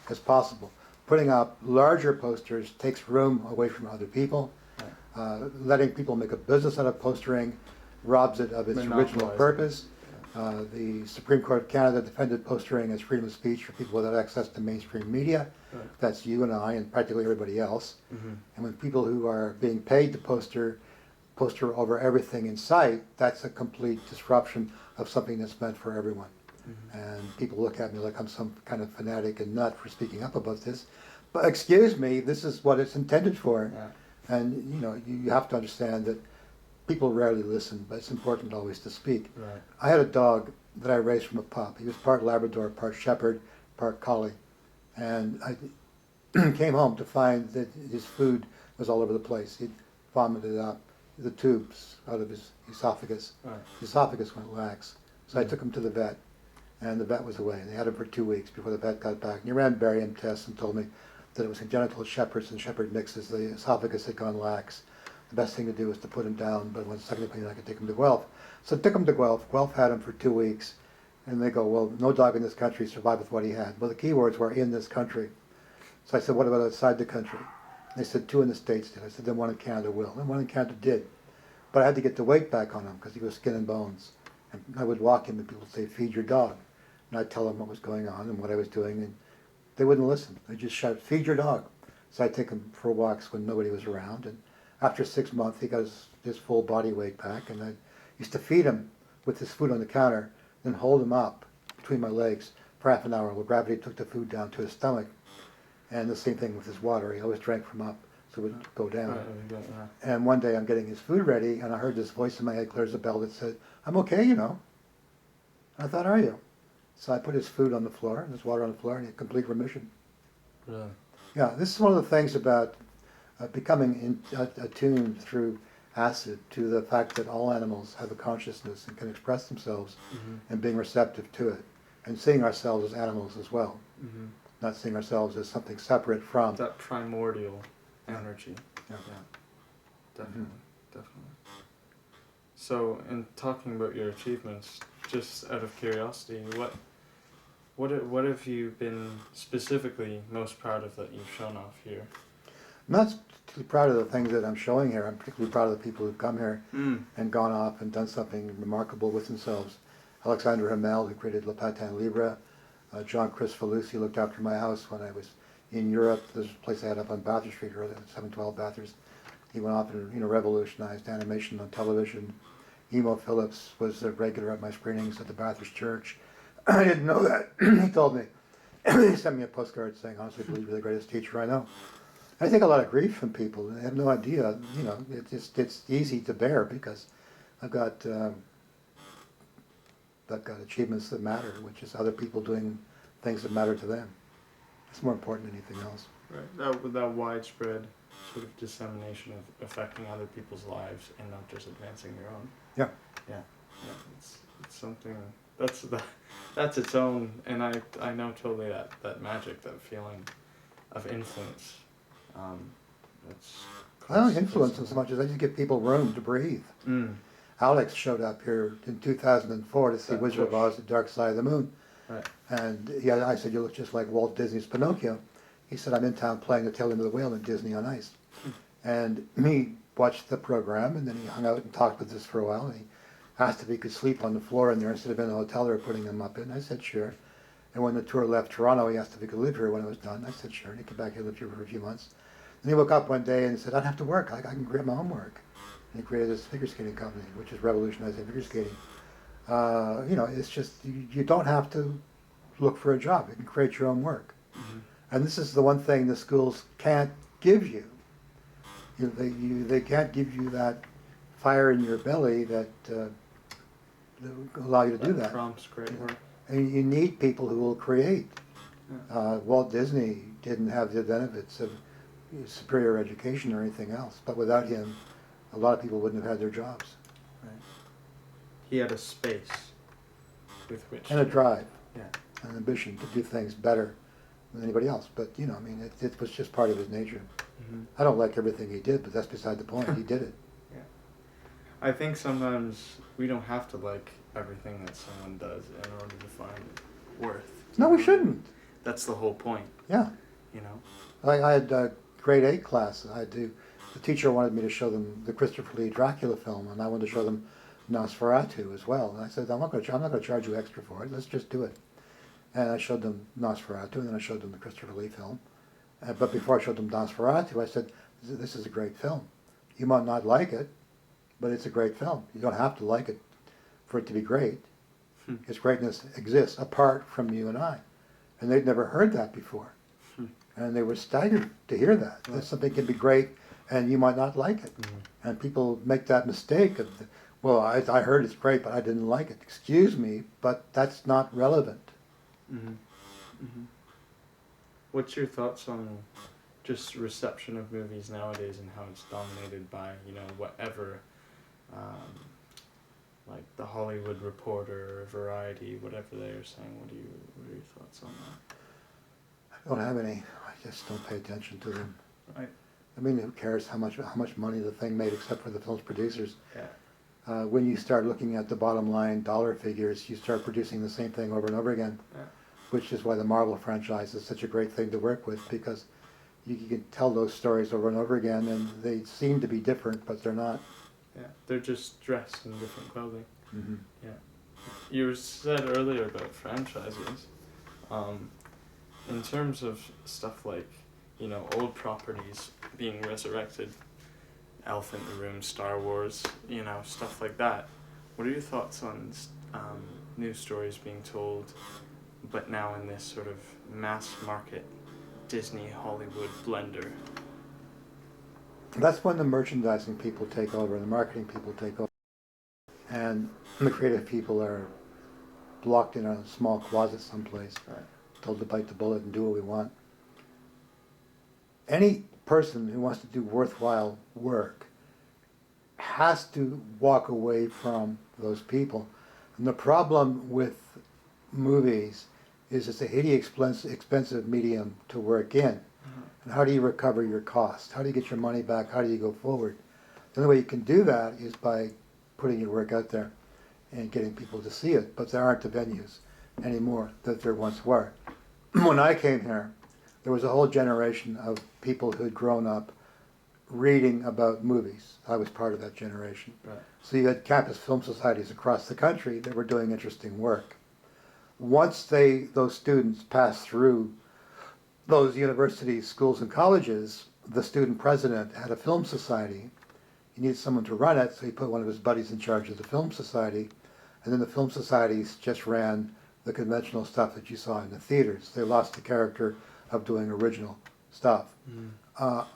as possible. Putting up larger posters takes room away from other people. Letting people make a business out of postering robs it of its original purpose. The Supreme Court of Canada defended postering as freedom of speech for people without access to mainstream media. That's you and I and practically everybody else. And when people who are being paid to poster over everything in sight, that's a complete disruption of something that's meant for everyone. And people look at me like I'm some kind of fanatic and nut for speaking up about this. But excuse me, this is what it's intended for. And you have to understand that people rarely listen, but it's important always to speak. I had a dog that I raised from a pup. He was part Labrador, part Shepherd, part Collie. And I came home to find that his food was all over the place. He'd vomited out the tubes out of his esophagus. His esophagus went lax. So I took him to the vet, and the vet was away. They had him for 2 weeks before the vet got back. And he ran barium tests and told me that it was congenital Shepherds and Shepherd mixes. The esophagus had gone lax. The best thing to do was to put him down, but when second opinion I could take him to Guelph. So I took him to Guelph. Guelph had him for 2 weeks. And they go, well, no dog in this country survived with what he had. Well, the key words were in this country. So I said, what about outside the country? And they said 2 in the States did. I said, then 1 in Canada will. And 1 in Canada did. But I had to get the weight back on him because he was skin and bones. And I would walk him and people would say, feed your dog. And I'd tell them what was going on and what I was doing. And they wouldn't listen. They just shout, feed your dog. So I'd take him for walks when nobody was around. And after 6 months, he got his full body weight back. And I used to feed him with his food on the counter, then hold him up between my legs for half an hour while gravity took the food down to his stomach. And the same thing with his water. He always drank from up, so it would go down. And one day I'm getting his food ready, and I heard this voice in my head clear as a bell that said, I'm okay, I thought, are you? So I put his food on the floor, and his water on the floor, and he had complete remission. Really? Yeah, this is one of the things about becoming attuned through acid to the fact that all animals have a consciousness and can express themselves, and being receptive to it, and seeing ourselves as animals as well, not seeing ourselves as something separate from that primordial energy. Yeah. Definitely. So, in talking about your achievements, just out of curiosity, what have you been specifically most proud of that you've shown off here? I'm not particularly proud of the things that I'm showing here. I'm particularly proud of the people who've come here and gone off and done something remarkable with themselves. Alexander Hamel, who created Le Patin Libre. John Chris Falusi looked after my house when I was in Europe. There's a place I had up on Bathurst Street earlier, 712 Bathurst. He went off and revolutionized animation on television. Emo Phillips was a regular at my screenings at the Bathurst Church. I didn't know that. He told me. He sent me a postcard saying, honestly, I believe you're the greatest teacher I know. I take a lot of grief from people. They have no idea. It's easy to bear because I've got achievements that matter, which is other people doing things that matter to them. It's more important than anything else. Right. That widespread sort of dissemination of affecting other people's lives and not just advancing your own. Yeah. Yeah. It's something that's its own, and I know totally that magic, that feeling of influence. I don't influence them so much as I just give people room to breathe. Alex showed up here in 2004 to see Wizard of Oz, The Dark Side of the Moon. Right. And I said, you look just like Walt Disney's Pinocchio. He said, I'm in town playing the tail end of the whale in Disney on Ice. And he watched the program, and then he hung out and talked with us for a while. And he asked if he could sleep on the floor in there instead of in the hotel they were putting him up in. I said, sure. And when the tour left Toronto, he asked if he could live here when it was done. I said, sure. And he came back here and lived here for a few months. And he woke up one day and said, I don't have to work. I can create my own work. And he created this figure skating company, which is revolutionizing figure skating. It's just, you don't have to look for a job. You can create your own work. Mm-hmm. And this is the one thing the schools can't give you. They can't give you that fire in your belly that allow you to do that. Prompts great work. And you need people who will create. Yeah. Walt Disney didn't have the benefits of superior education or anything else, but without him, a lot of people wouldn't have had their jobs. Right. He had a space with which And a drive, yeah, an ambition to do things better than anybody else. But it was just part of his nature. Mm-hmm. I don't like everything he did, but that's beside the point. He did it. Yeah. I think sometimes we don't have to like everything that someone does in order to find worth. No, we shouldn't. That's the whole point. Yeah. You know. I had a grade 8 class. The teacher wanted me to show them the Christopher Lee Dracula film, and I wanted to show them Nosferatu as well. And I said, I'm not going to charge you extra for it. Let's just do it. And I showed them Nosferatu, and then I showed them the Christopher Lee film. But before I showed them Nosferatu, I said, this is a great film. You might not like it, but it's a great film. You don't have to like it for it to be great. Its greatness exists apart from you and I. And they'd never heard that before. And they were staggered to hear that. Right. That something can be great and you might not like it. Mm-hmm. And people make that mistake of, I heard it's great, but I didn't like it. Excuse me, but that's not relevant. Mm-hmm. Mm-hmm. What's your thoughts on just reception of movies nowadays and how it's dominated by, whatever, like the Hollywood Reporter or Variety, whatever they are saying? What are your thoughts on that? I don't have any. I just don't pay attention to them. Right. I mean, who cares how much money the thing made except for the film's producers? Yeah. When you start looking at the bottom line dollar figures, you start producing the same thing over and over again. Yeah. Which is why the Marvel franchise is such a great thing to work with, because you can tell those stories over and over again, and they seem to be different, but they're not. Yeah, they're just dressed in different clothing. Mm-hmm. Yeah. You said earlier about franchises. In terms of stuff like, old properties being resurrected, Elephant in the Room, Star Wars, stuff like that. What are your thoughts on news stories being told, but now in this sort of mass market Disney Hollywood blender? That's when the merchandising people take over and the marketing people take over. And the creative people are blocked in a small closet someplace, Right. told to bite the bullet and do what we want. Any person who wants to do worthwhile work has to walk away from those people. And the problem with movies is it's a hideously expensive medium to work in. Mm-hmm. And how do you recover your cost? How do you get your money back? How do you go forward? The only way you can do that is by putting your work out there and getting people to see it. But there aren't the venues anymore that there once were. When I came here, there was a whole generation of people who had grown up reading about movies. I was part of that generation. Right. So you had campus film societies across the country that were doing interesting work. Once those students passed through those universities, schools, and colleges, the student president had a film society. He needed someone to run it, so he put one of his buddies in charge of the film society. And then the film societies just ran the conventional stuff that you saw in the theaters. They lost the character of doing original stuff. Mm.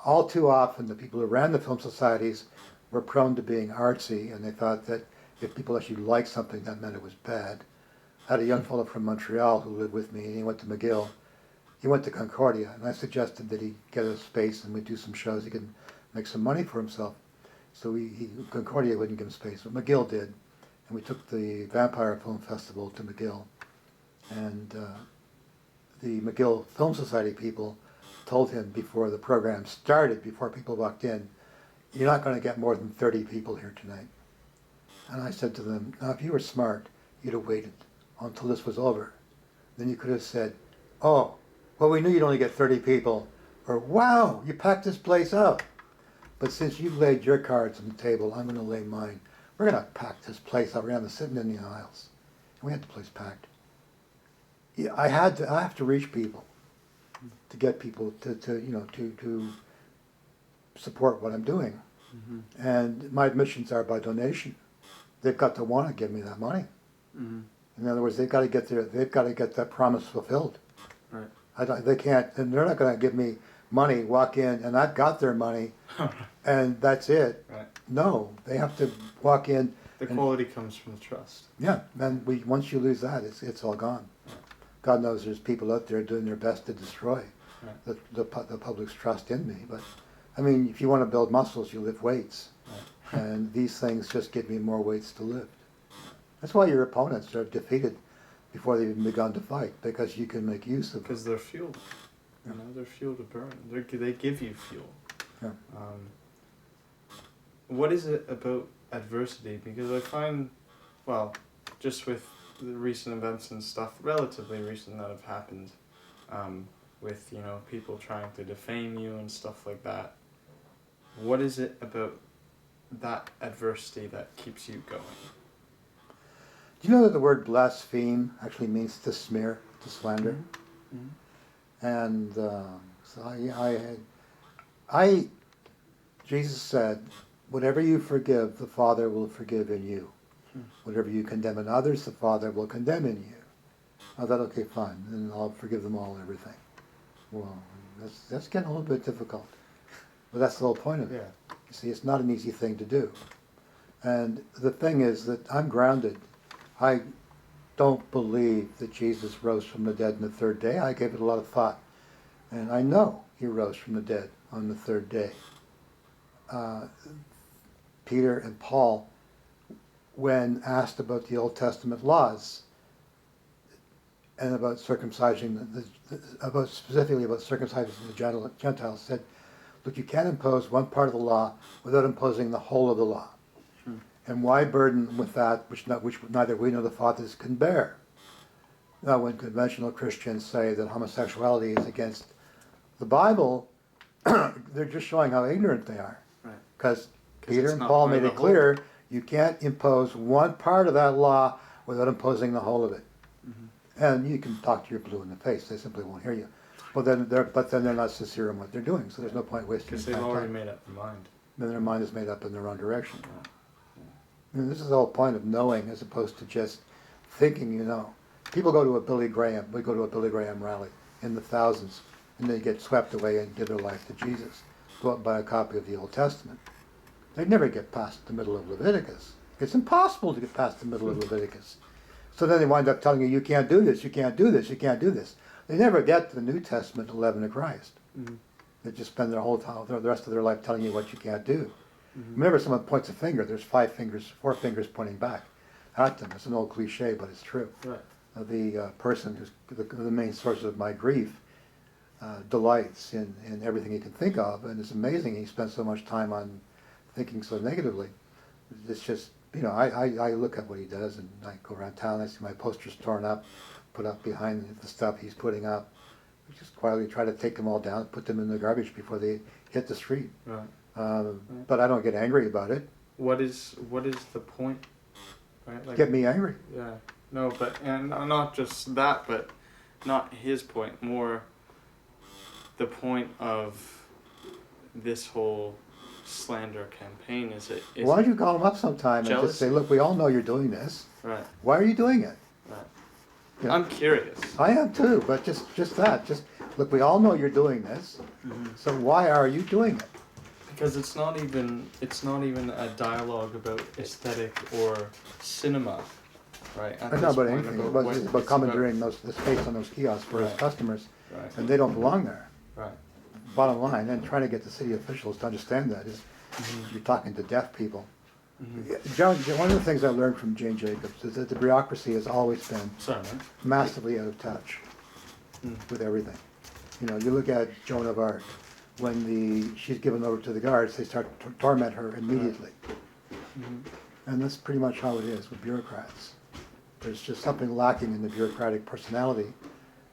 All too often, the people who ran the film societies were prone to being artsy, and they thought that if people actually liked something, that meant it was bad. I had a young fellow from Montreal who lived with me, and he went to McGill. He went to Concordia, and I suggested that he get a space and we'd do some shows. He could make some money for himself. So Concordia wouldn't give him space, but McGill did. And we took the Vampire Film Festival to McGill. And the McGill Film Society people told him before the program started, before people walked in, you're not going to get more than 30 people here tonight. And I said to them, now if you were smart, you'd have waited until this was over. Then you could have said, oh, well, we knew you'd only get 30 people, or wow, you packed this place out. But since you've laid your cards on the table, I'm going to lay mine. We're going to pack this place out. We're going to sit in the aisles. And we had the place packed. Yeah, I have to reach people to get people to support what I'm doing. And my admissions are by donation. They've got to want to give me that money. In other words, they've got to get that promise fulfilled. Right. They can't, and they're not going to give me money, walk in, and I've got their money, and that's it. Right. No, they have to walk in. The quality comes from the trust. Yeah, and once you lose that, it's all gone. God knows there's people out there doing their best to destroy the public's trust in me. But I mean, if you want to build muscles, you lift weights, and these things just give me more weights to lift. That's why your opponents are defeated before they've even begun to fight, because you can make use of them. Because they're fuel. You know, they're fuel to burn. They give you fuel. Yeah. What is it about adversity? Because I find, well, just with the recent events and stuff, relatively recent that have happened, with, you know, people trying to defame you and stuff like that, what is it about that adversity that keeps you going? Do you know that the word blaspheme actually means to smear, to slander? And so Jesus said, whatever you forgive, the Father will forgive in you. Whatever you condemn in others, the Father will condemn in you. I thought, okay, fine, then I'll forgive them all everything. Well, that's getting a little bit difficult. But that's the whole point of it. Yeah. You see, it's not an easy thing to do. And the thing is that I'm grounded. I don't believe that Jesus rose from the dead on the third day. I gave it a lot of thought. And I know he rose from the dead on the third day. Peter and Paul, when asked about the Old Testament laws and about circumcising, specifically about circumcising the Gentiles, said, look, you can't impose one part of the law without imposing the whole of the law. And why burden with that which neither we nor the fathers can bear? Now, when conventional Christians say that homosexuality is against the Bible, they're just showing how ignorant they are. Because Peter and Paul made it clear, you can't impose one part of that law without imposing the whole of it. And you can talk to your blue in the face; they simply won't hear you. But then they're not sincere in what they're doing, so there's no point wasting time. Because they've already made up their mind. Then their mind is made up in the wrong direction. And this is the whole point of knowing, as opposed to just thinking you know. People go to a Billy Graham. We go to a Billy Graham rally in the thousands, and they get swept away and give their life to Jesus. Go out and buy a copy of the Old Testament. They never get past the middle of Leviticus. It's impossible to get past the middle of Leviticus. So then they wind up telling you, you can't do this, you can't do this, you can't do this. They never get to the New Testament, the leaven of Christ. They just spend their whole time, the rest of their life telling you what you can't do. Whenever someone points a finger, there's four fingers pointing back at them. It's an old cliche, but it's true. Right. The person who's the main source of my grief delights in everything he can think of, and it's amazing he spends so much time on thinking so negatively. It's just, you know, I look at what he does, and I go around town, I see my posters torn up, put up behind the stuff he's putting up. We just quietly try to take them all down, put them in the garbage before they hit the street. Right. But I don't get angry about it. What is the point? Right? Like, Get me angry. Yeah. No, but and not just that, but not his point. More the point of this whole slander campaign is it. Why don't you call him up sometime and just say, look, we all know you're doing this. Right. Why are you doing it? Right. Yeah. I'm curious. I am too, but just look, we all know you're doing this. So why are you doing it? Because it's not even a dialogue about aesthetic or cinema, right? It's not about anything. It's about commandeering the space on those kiosks for his customers, and they don't belong there. Right. Bottom line, and trying to get the city officials to understand that is you're talking to deaf people. One of the things I learned from Jane Jacobs is that the bureaucracy has always been massively out of touch with everything. You know, you look at Joan of Arc. When she's given over to the guards, they start to torment her immediately. And that's pretty much how it is with bureaucrats. There's just something lacking in the bureaucratic personality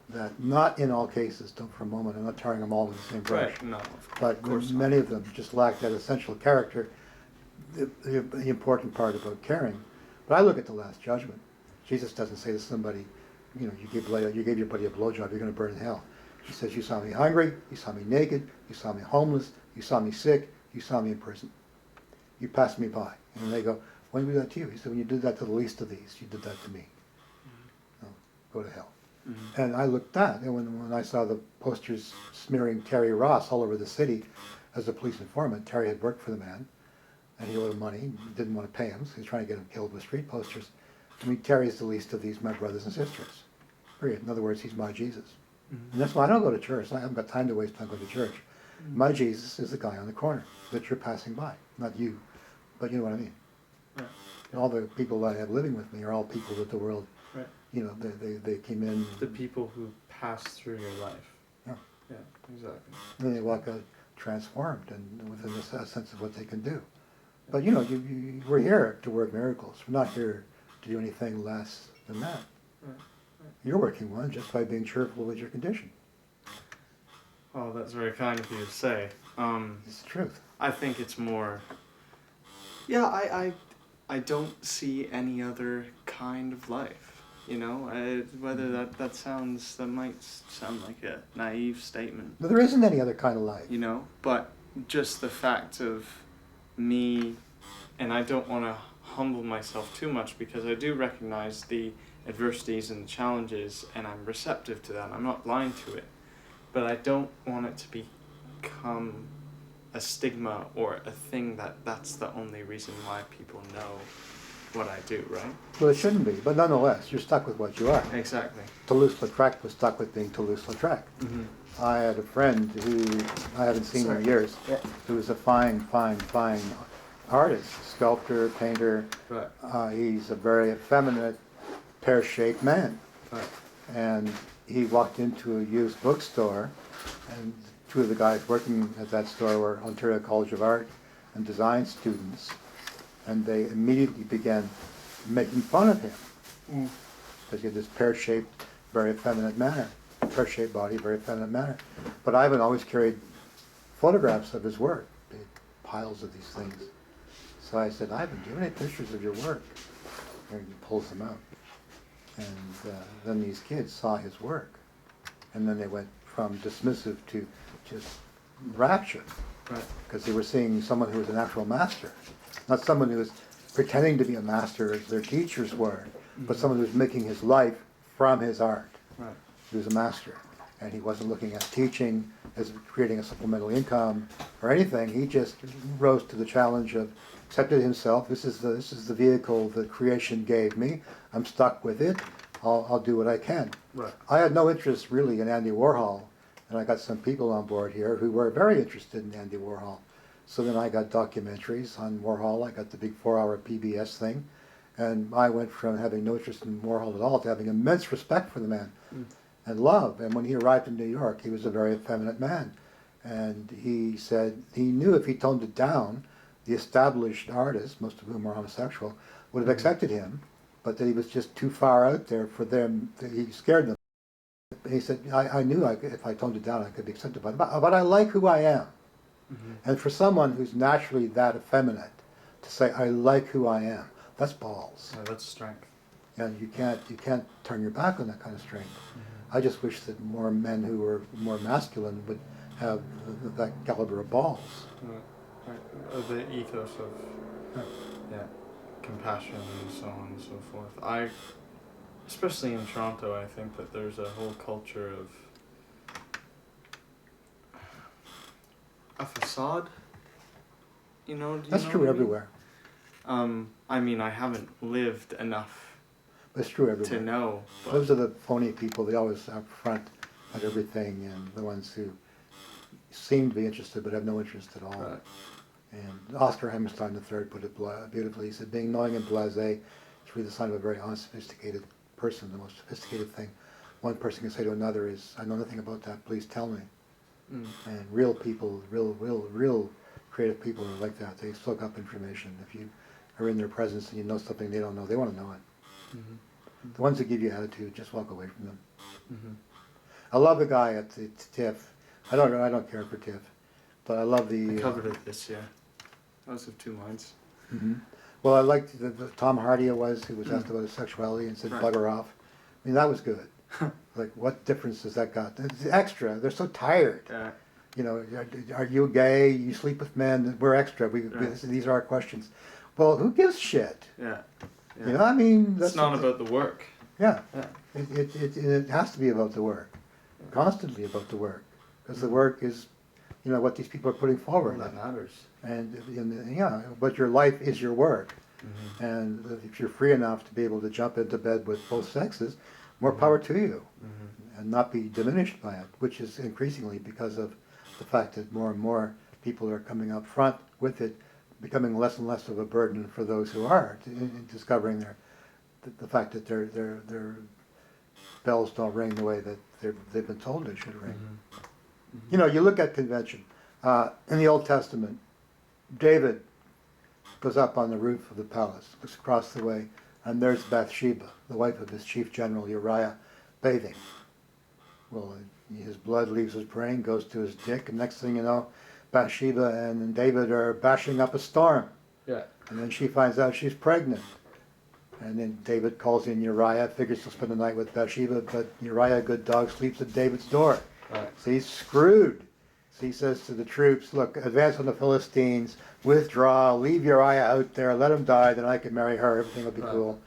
that, not in all cases, don't for a moment, I'm not tarring them all with the same brush. Right, no, But many of them just lack that essential character, the important part about caring. But I look at the Last Judgment. Jesus doesn't say to somebody, you know, you gave your buddy a blowjob, you're going to burn in hell. He says, you saw me hungry, you saw me naked, you saw me homeless, you saw me sick, You saw me in prison. You passed me by. And they go, when did we do that to you? He said, when you did that to the least of these, you did that to me. Oh, go to hell. Mm-hmm. And I looked at, and when I saw the posters smearing Terry Ross all over the city as a police informant, Terry had worked for the man, and he owed him money, didn't want to pay him, so he was trying to get him killed with street posters. I mean, Terry's the least of these, my brothers and sisters. Period. In other words, he's my Jesus. Mm-hmm. And that's why I don't go to church. I haven't got time to waste time going to church. Mm-hmm. My Jesus is the guy on the corner that you're passing by. Not you, but you know what I mean. Right. And all the people that I have living with me are all people that the world, Right. you know, they came in. The people who pass through your life. Yeah. Yeah, exactly. And they walk out transformed and with a sense of what they can do. But you know, we're here to work miracles. We're not here to do anything less than that. Right. You're working one just by being cheerful with your condition. Oh, that's very kind of you to say. It's the truth. I think it's more. Yeah, I don't see any other kind of life. You know, whether that might sound like a naive statement. But there isn't any other kind of life. You know, but just the fact of me, and I don't want to humble myself too much because I do recognize the adversities and the challenges, and I'm receptive to that. I'm not blind to it, but I don't want it to become a stigma or a thing that's the only reason why people know what I do, right? Well, it shouldn't be, but nonetheless, you're stuck with what you are. Exactly. Toulouse-Lautrec was stuck with being Toulouse-Lautrec. Mm-hmm. I had a friend who I haven't seen in years, who was a fine artist, sculptor, painter. Right. He's a very effeminate, pear-shaped man. Right. And he walked into a used bookstore, and two of the guys working at that store were Ontario College of Art and Design students, and they immediately began making fun of him because he had this pear-shaped, very effeminate manner, pear-shaped body, very effeminate manner. But Ivan always carried photographs of his work, big piles of these things. So I said, Ivan, do you have any pictures of your work? And he pulls them out. And then these kids saw his work, and then they went from dismissive to just rapture, Right. because they were seeing someone who was an actual master, not someone who was pretending to be a master as their teachers were, but someone who was making his life from his art. Right. He was a master, and he wasn't looking at teaching as creating a supplemental income or anything. He just rose to the challenge of accepted himself. This is the vehicle that creation gave me. I'm stuck with it. I'll do what I can. Right. I had no interest really in Andy Warhol, and I got some people on board here who were very interested in Andy Warhol. So then I got documentaries on Warhol. I got the big 4-hour PBS thing, and I went from having no interest in Warhol at all to having immense respect for the man and love. And when he arrived in New York, he was a very effeminate man, and he said he knew if he toned it down, the established artists, most of whom were homosexual, would have accepted him, but that he was just too far out there for them. He scared them. He said, I knew if I toned it down, I could be accepted by them. But I like who I am. Mm-hmm. And for someone who's naturally that effeminate, to say, I like who I am, that's balls. Yeah, that's strength. And you can't turn your back on that kind of strength. Mm-hmm. I just wish that more men who were more masculine would have that caliber of balls. Right. The ethos of compassion and so on and so forth. Especially in Toronto, I think that there's a whole culture of a facade. You know, That's true everywhere. I mean, I haven't lived enough It's true everywhere. to know. But Those are the phony people. They always up front at everything, and the ones who seem to be interested but have no interest at all. Right. And Oscar Hammerstein III put it beautifully. He said, being knowing and blasé is really the sign of a very unsophisticated person. The most sophisticated thing one person can say to another is, I know nothing about that, please tell me. Mm. And real people, real creative people are like that. They soak up information. If you are in their presence and you know something they don't know, they want to know it. Mm-hmm. The ones that give you attitude, just walk away from them. Mm-hmm. I love the guy at the TIFF. I don't care for TIFF, but I love the. I covered it this year. I was of two minds. Mm-hmm. Well, I liked the Tom Hardy who was asked about his sexuality and said Right. bugger off. I mean, that was good. Like, what difference does that got? It's extra. They're so tired. Yeah. You know, are you gay? You sleep with men? We're extra. These are our questions. Well, who gives shit? Yeah. You know, I mean, it's not about the work. Yeah. Yeah. It has to be about the work, constantly about the work, because the work is, you know, what these people are putting forward. That matters. And yeah, but your life is your work. And if you're free enough to be able to jump into bed with both sexes, more power to you, and not be diminished by it, which is increasingly because of the fact that more and more people are coming up front with it, becoming less and less of a burden for those who are, in discovering the fact that their bells don't ring the way that they've been told they should ring. You know, you look at convention. In the Old Testament, David goes up on the roof of the palace, looks across the way, and there's Bathsheba, the wife of his chief general Uriah, bathing. Well, his blood leaves his brain, goes to his dick, and next thing you know, Bathsheba and David are bashing up a storm. Yeah. And then she finds out she's pregnant. And then David calls in Uriah, figures he'll spend the night with Bathsheba, but Uriah, good dog, sleeps at David's door. Right. So he's screwed. So he says to the troops, look, advance on the Philistines, withdraw, leave Uriah out there, let him die, then I can marry her, everything will be cool.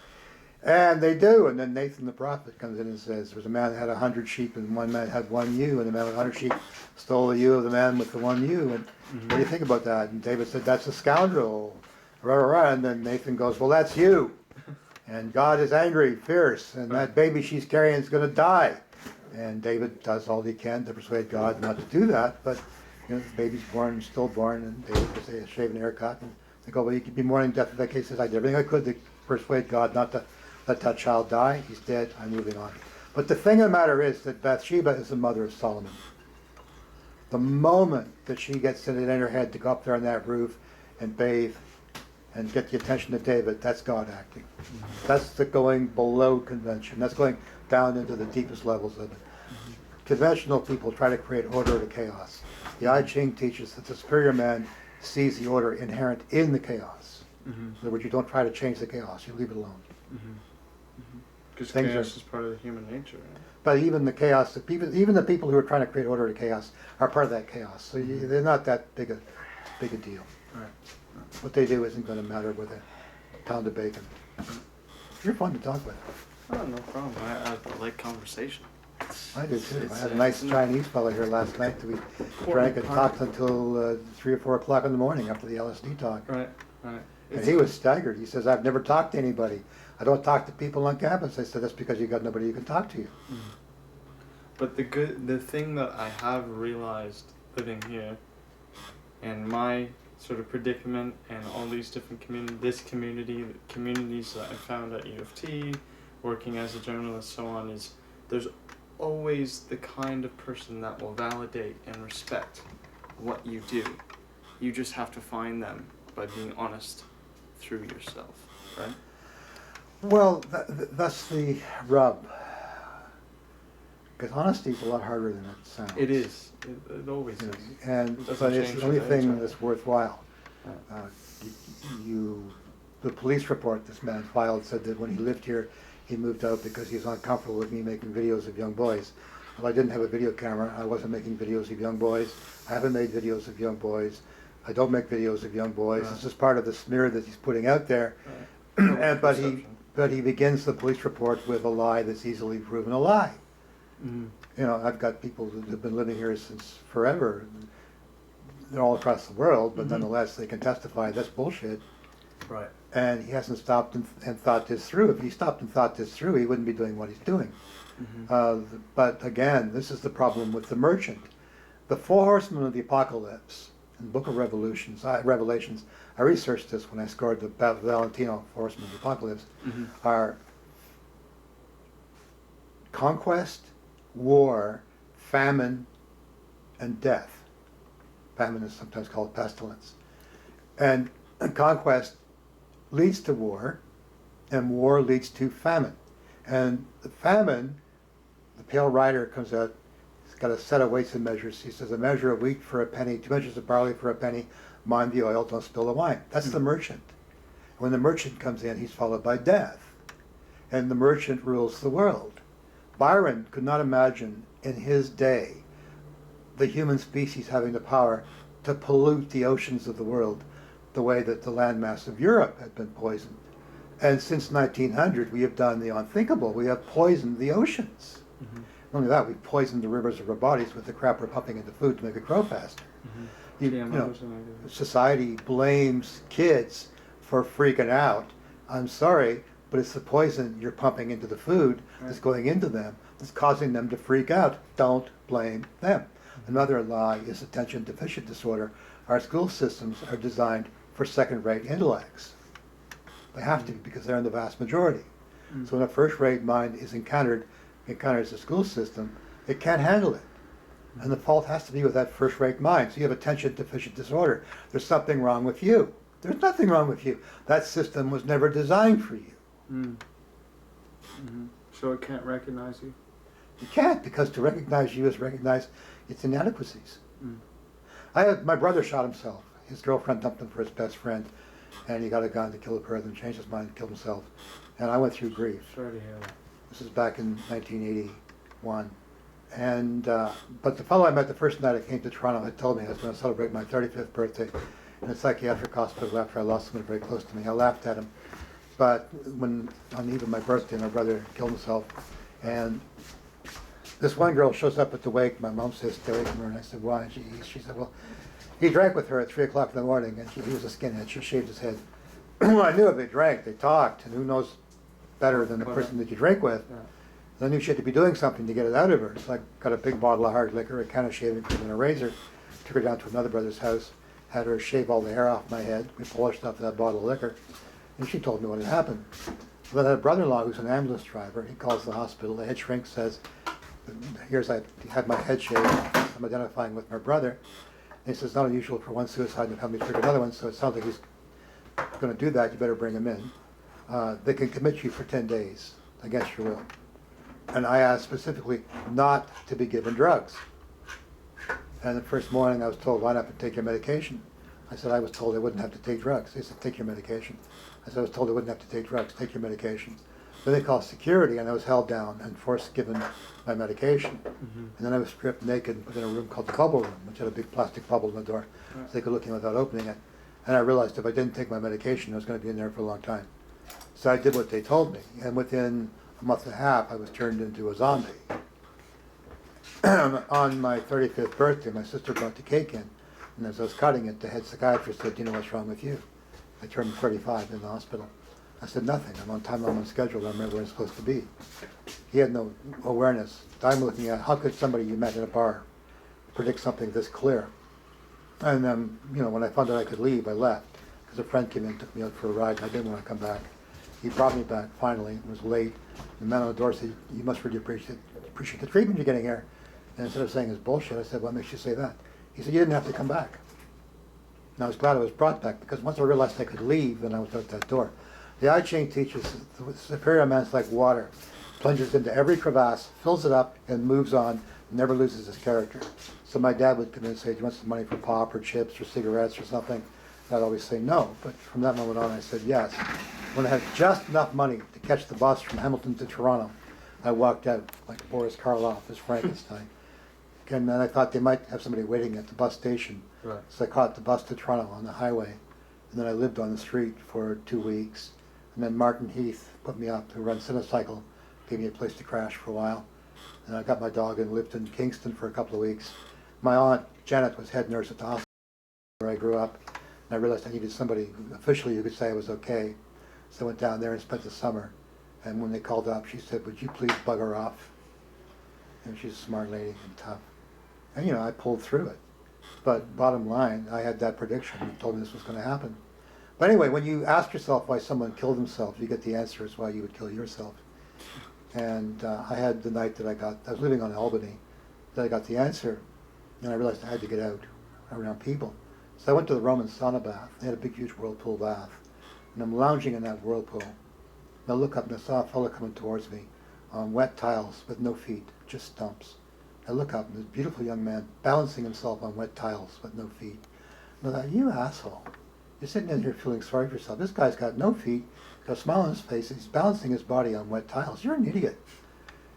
And they do, and then Nathan the prophet comes in and says, there's a man that had 100 sheep and one man had one ewe, and the man with 100 sheep stole the ewe of the man with the one ewe. And what do you think about that? And David said, that's a scoundrel. And then Nathan goes, well, that's you. And God is angry, fierce, and that baby she's carrying is going to die. And David does all he can to persuade God not to do that, but you know, the baby's born, stillborn, and David gets a shave and haircut, and they go, well, you could be mourning death of that case. He says, I did everything I could to persuade God not to let that child die. He's dead, I'm moving on. But the thing of the matter is that Bathsheba is the mother of Solomon. The moment that she gets it in her head to go up there on that roof and bathe and get the attention of David, that's God acting. That's the going below convention. That's going down into the deepest levels of it. Conventional people try to create order to chaos. The I Ching teaches that the superior man sees the order inherent in the chaos. In other words, you don't try to change the chaos, you leave it alone. Because chaos is part of the human nature. Right? But even the chaos, even the people who are trying to create order to chaos are part of that chaos. So they're not that big a deal. Right. What they do isn't going to matter with a pound of bacon. You're fun to talk with. Oh, no problem. I like conversation. I do too. I had a nice Chinese fellow here last night that we drank and talked until 3 or 4 o'clock in the morning after the LSD talk. Right. And he was staggered. He says, I've never talked to anybody. I don't talk to people on campus. I said, that's because you got nobody you can talk to you. But the thing that I have realized living here and my sort of predicament and all these different communities that I found at UofT, working as a journalist, so on, is there's always the kind of person that will validate and respect what you do. You just have to find them by being honest through yourself, right? Well, that's the rub. Because honesty is a lot harder than it sounds. It is. It always is. But it's the only thing that's worthwhile. The police report this man filed said that when he lived here, he moved out because he was uncomfortable with me making videos of young boys. Well, I didn't have a video camera. I wasn't making videos of young boys. I haven't made videos of young boys. I don't make videos of young boys. It's just part of the smear that he's putting out there. But he begins the police report with a lie that's easily proven a lie. You know, I've got people that have been living here since forever. They're all across the world, but nonetheless they can testify that's bullshit. Right. And he hasn't stopped and thought this through. If he stopped and thought this through, he wouldn't be doing what he's doing. But again, this is the problem with the merchant. The 4 horsemen of the apocalypse in the Book of Revelations, I researched this when I scored the Valentino 4 horsemen of the apocalypse, are conquest, war, famine, and death. Famine is sometimes called pestilence. And conquest leads to war, and war leads to famine. And the famine, the Pale Rider comes out, he's got a set of weights and measures. He says, a measure of wheat for a penny, 2 measures of barley for a penny, mind the oil, don't spill the wine. That's the merchant. When the merchant comes in, he's followed by death. And the merchant rules the world. Byron could not imagine in his day the human species having the power to pollute the oceans of the world the way that the landmass of Europe had been poisoned. And since 1900, we have done the unthinkable. We have poisoned the oceans. Mm-hmm. Not only that, we've poisoned the rivers of our bodies with the crap we're pumping into food to make it grow faster. Mm-hmm. Society blames kids for freaking out. I'm sorry, but it's the poison you're pumping into the food that's going into them that's causing them to freak out. Don't blame them. Mm-hmm. Another lie is attention deficit disorder. Our school systems are designed for second-rate intellects. They have to be, because they're in the vast majority. So when a first-rate mind is encounters the school system, it can't handle it. And the fault has to be with that first-rate mind. So you have attention deficit disorder. There's something wrong with you. There's nothing wrong with you. That system was never designed for you. Mm-hmm. So it can't recognize you? You can't, because to recognize you is recognize its inadequacies. My brother shot himself. His girlfriend dumped him for his best friend, and he got a gun to kill a person, changed his mind, and killed himself. And I went through grief. Sorry to hear that. This is back in 1981. And but the fellow I met the first night I came to Toronto had told me I was going to celebrate my 35th birthday in a psychiatric hospital after I lost someone very close to me. I laughed at him. But when on the eve of my birthday, my brother killed himself. And this one girl shows up at the wake. My mom says, stay away from her. And I said, why? And she said, well, he drank with her at 3 o'clock in the morning, and he was a skinhead. She shaved his head. Well, I knew if they drank, they talked, and who knows better than the person that you drink with. Yeah. I knew she had to be doing something to get it out of her. So I got a big bottle of hard liquor, a can of shaving cream, and a razor. Took her down to another brother's house, had her shave all the hair off my head. We polished off that bottle of liquor, and she told me what had happened. Then I had a brother-in-law who's an ambulance driver. He calls the hospital. The head shrink says, here's I had my head shaved. I'm identifying with my brother. And he says, it's not unusual for one suicide in the family to trigger another one, so it sounds like he's going to do that. You better bring him in. They can commit you for 10 days against your will. And I asked specifically not to be given drugs. And the first morning I was told, why not take your medication? I said, I was told I wouldn't have to take drugs. They said, take your medication. I said, I was told I wouldn't have to take drugs. Take your medication. Then they called security, and I was held down and forced given my medication. And then I was stripped naked and put in a room called the bubble room, which had a big plastic bubble in the door, so they could look in without opening it. And I realized if I didn't take my medication, I was going to be in there for a long time. So I did what they told me, and within a month and a half, I was turned into a zombie. On my 35th birthday, my sister brought the cake in, and as I was cutting it, the head psychiatrist said, do you know what's wrong with you? I turned 35 in the hospital. I said, nothing. I'm on time, I'm on schedule, I'm right where I'm supposed to be. He had no awareness. I'm looking at, how could somebody you met in a bar predict something this clear? And when I found out I could leave, I left. Because a friend came in and took me out for a ride, and I didn't want to come back. He brought me back finally. It was late. The man on the door said, you must really appreciate the treatment you're getting here. And instead of saying it's bullshit, I said, what makes you say that? He said, you didn't have to come back. And I was glad I was brought back, because once I realized I could leave, then I was out that door. The I Ching teaches the superior man's like water, plunges into every crevasse, fills it up, and moves on, never loses his character. So my dad would come in and say, do you want some money for pop or chips or cigarettes or something? And I'd always say no, but from that moment on I said yes. When I had just enough money to catch the bus from Hamilton to Toronto, I walked out like Boris Karloff as Frankenstein. And then I thought they might have somebody waiting at the bus station. Right. So I caught the bus to Toronto on the highway. And then I lived on the street for 2 weeks. And then Martin Heath put me up to run Cinecycle, gave me a place to crash for a while. And I got my dog and lived in Kingston for a couple of weeks. My aunt, Janet, was head nurse at the hospital where I grew up. And I realized I needed somebody officially who could say I was okay. So I went down there and spent the summer. And when they called up, she said, would you please bugger off? And she's a smart lady and tough. And I pulled through it. But bottom line, I had that prediction. You told me this was going to happen. But anyway, when you ask yourself why someone killed himself, you get the answer is why you would kill yourself. And I had the night that I was living on Albany, that I got the answer, and I realized I had to get out around people. So I went to the Roman sauna bath. They had a big, huge whirlpool bath. And I'm lounging in that whirlpool. And I look up and I saw a fellow coming towards me on wet tiles with no feet, just stumps. I look up and there's a beautiful young man balancing himself on wet tiles with no feet. And I thought, you asshole. You're sitting in here feeling sorry for yourself. This guy's got no feet, got a smile on his face, and he's balancing his body on wet tiles. You're an idiot.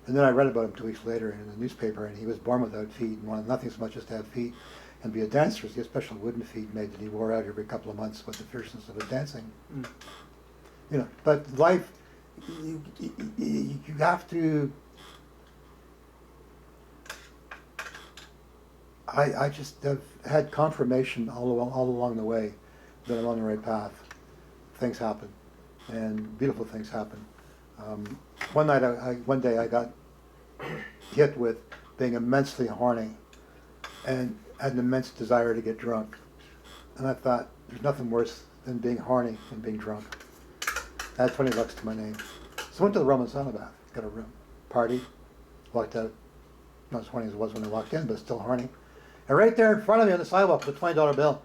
And then I read about him 2 weeks later in the newspaper, and he was born without feet and wanted nothing so much as to have feet and be a dancer. He had special wooden feet made that he wore out every couple of months with the fierceness of his dancing. Mm. You know, but life, you have to. I just have had confirmation all along the way that I'm on the right path. Things happen, and beautiful things happen. One day I got hit with being immensely horny and had an immense desire to get drunk. And I thought, there's nothing worse than being horny and being drunk. I had 20 bucks to my name. So I went to the Roman sauna bath, got a room, party, walked out, not as horny as it was when I walked in, but still horny. And right there in front of me on the sidewalk was a $20 bill.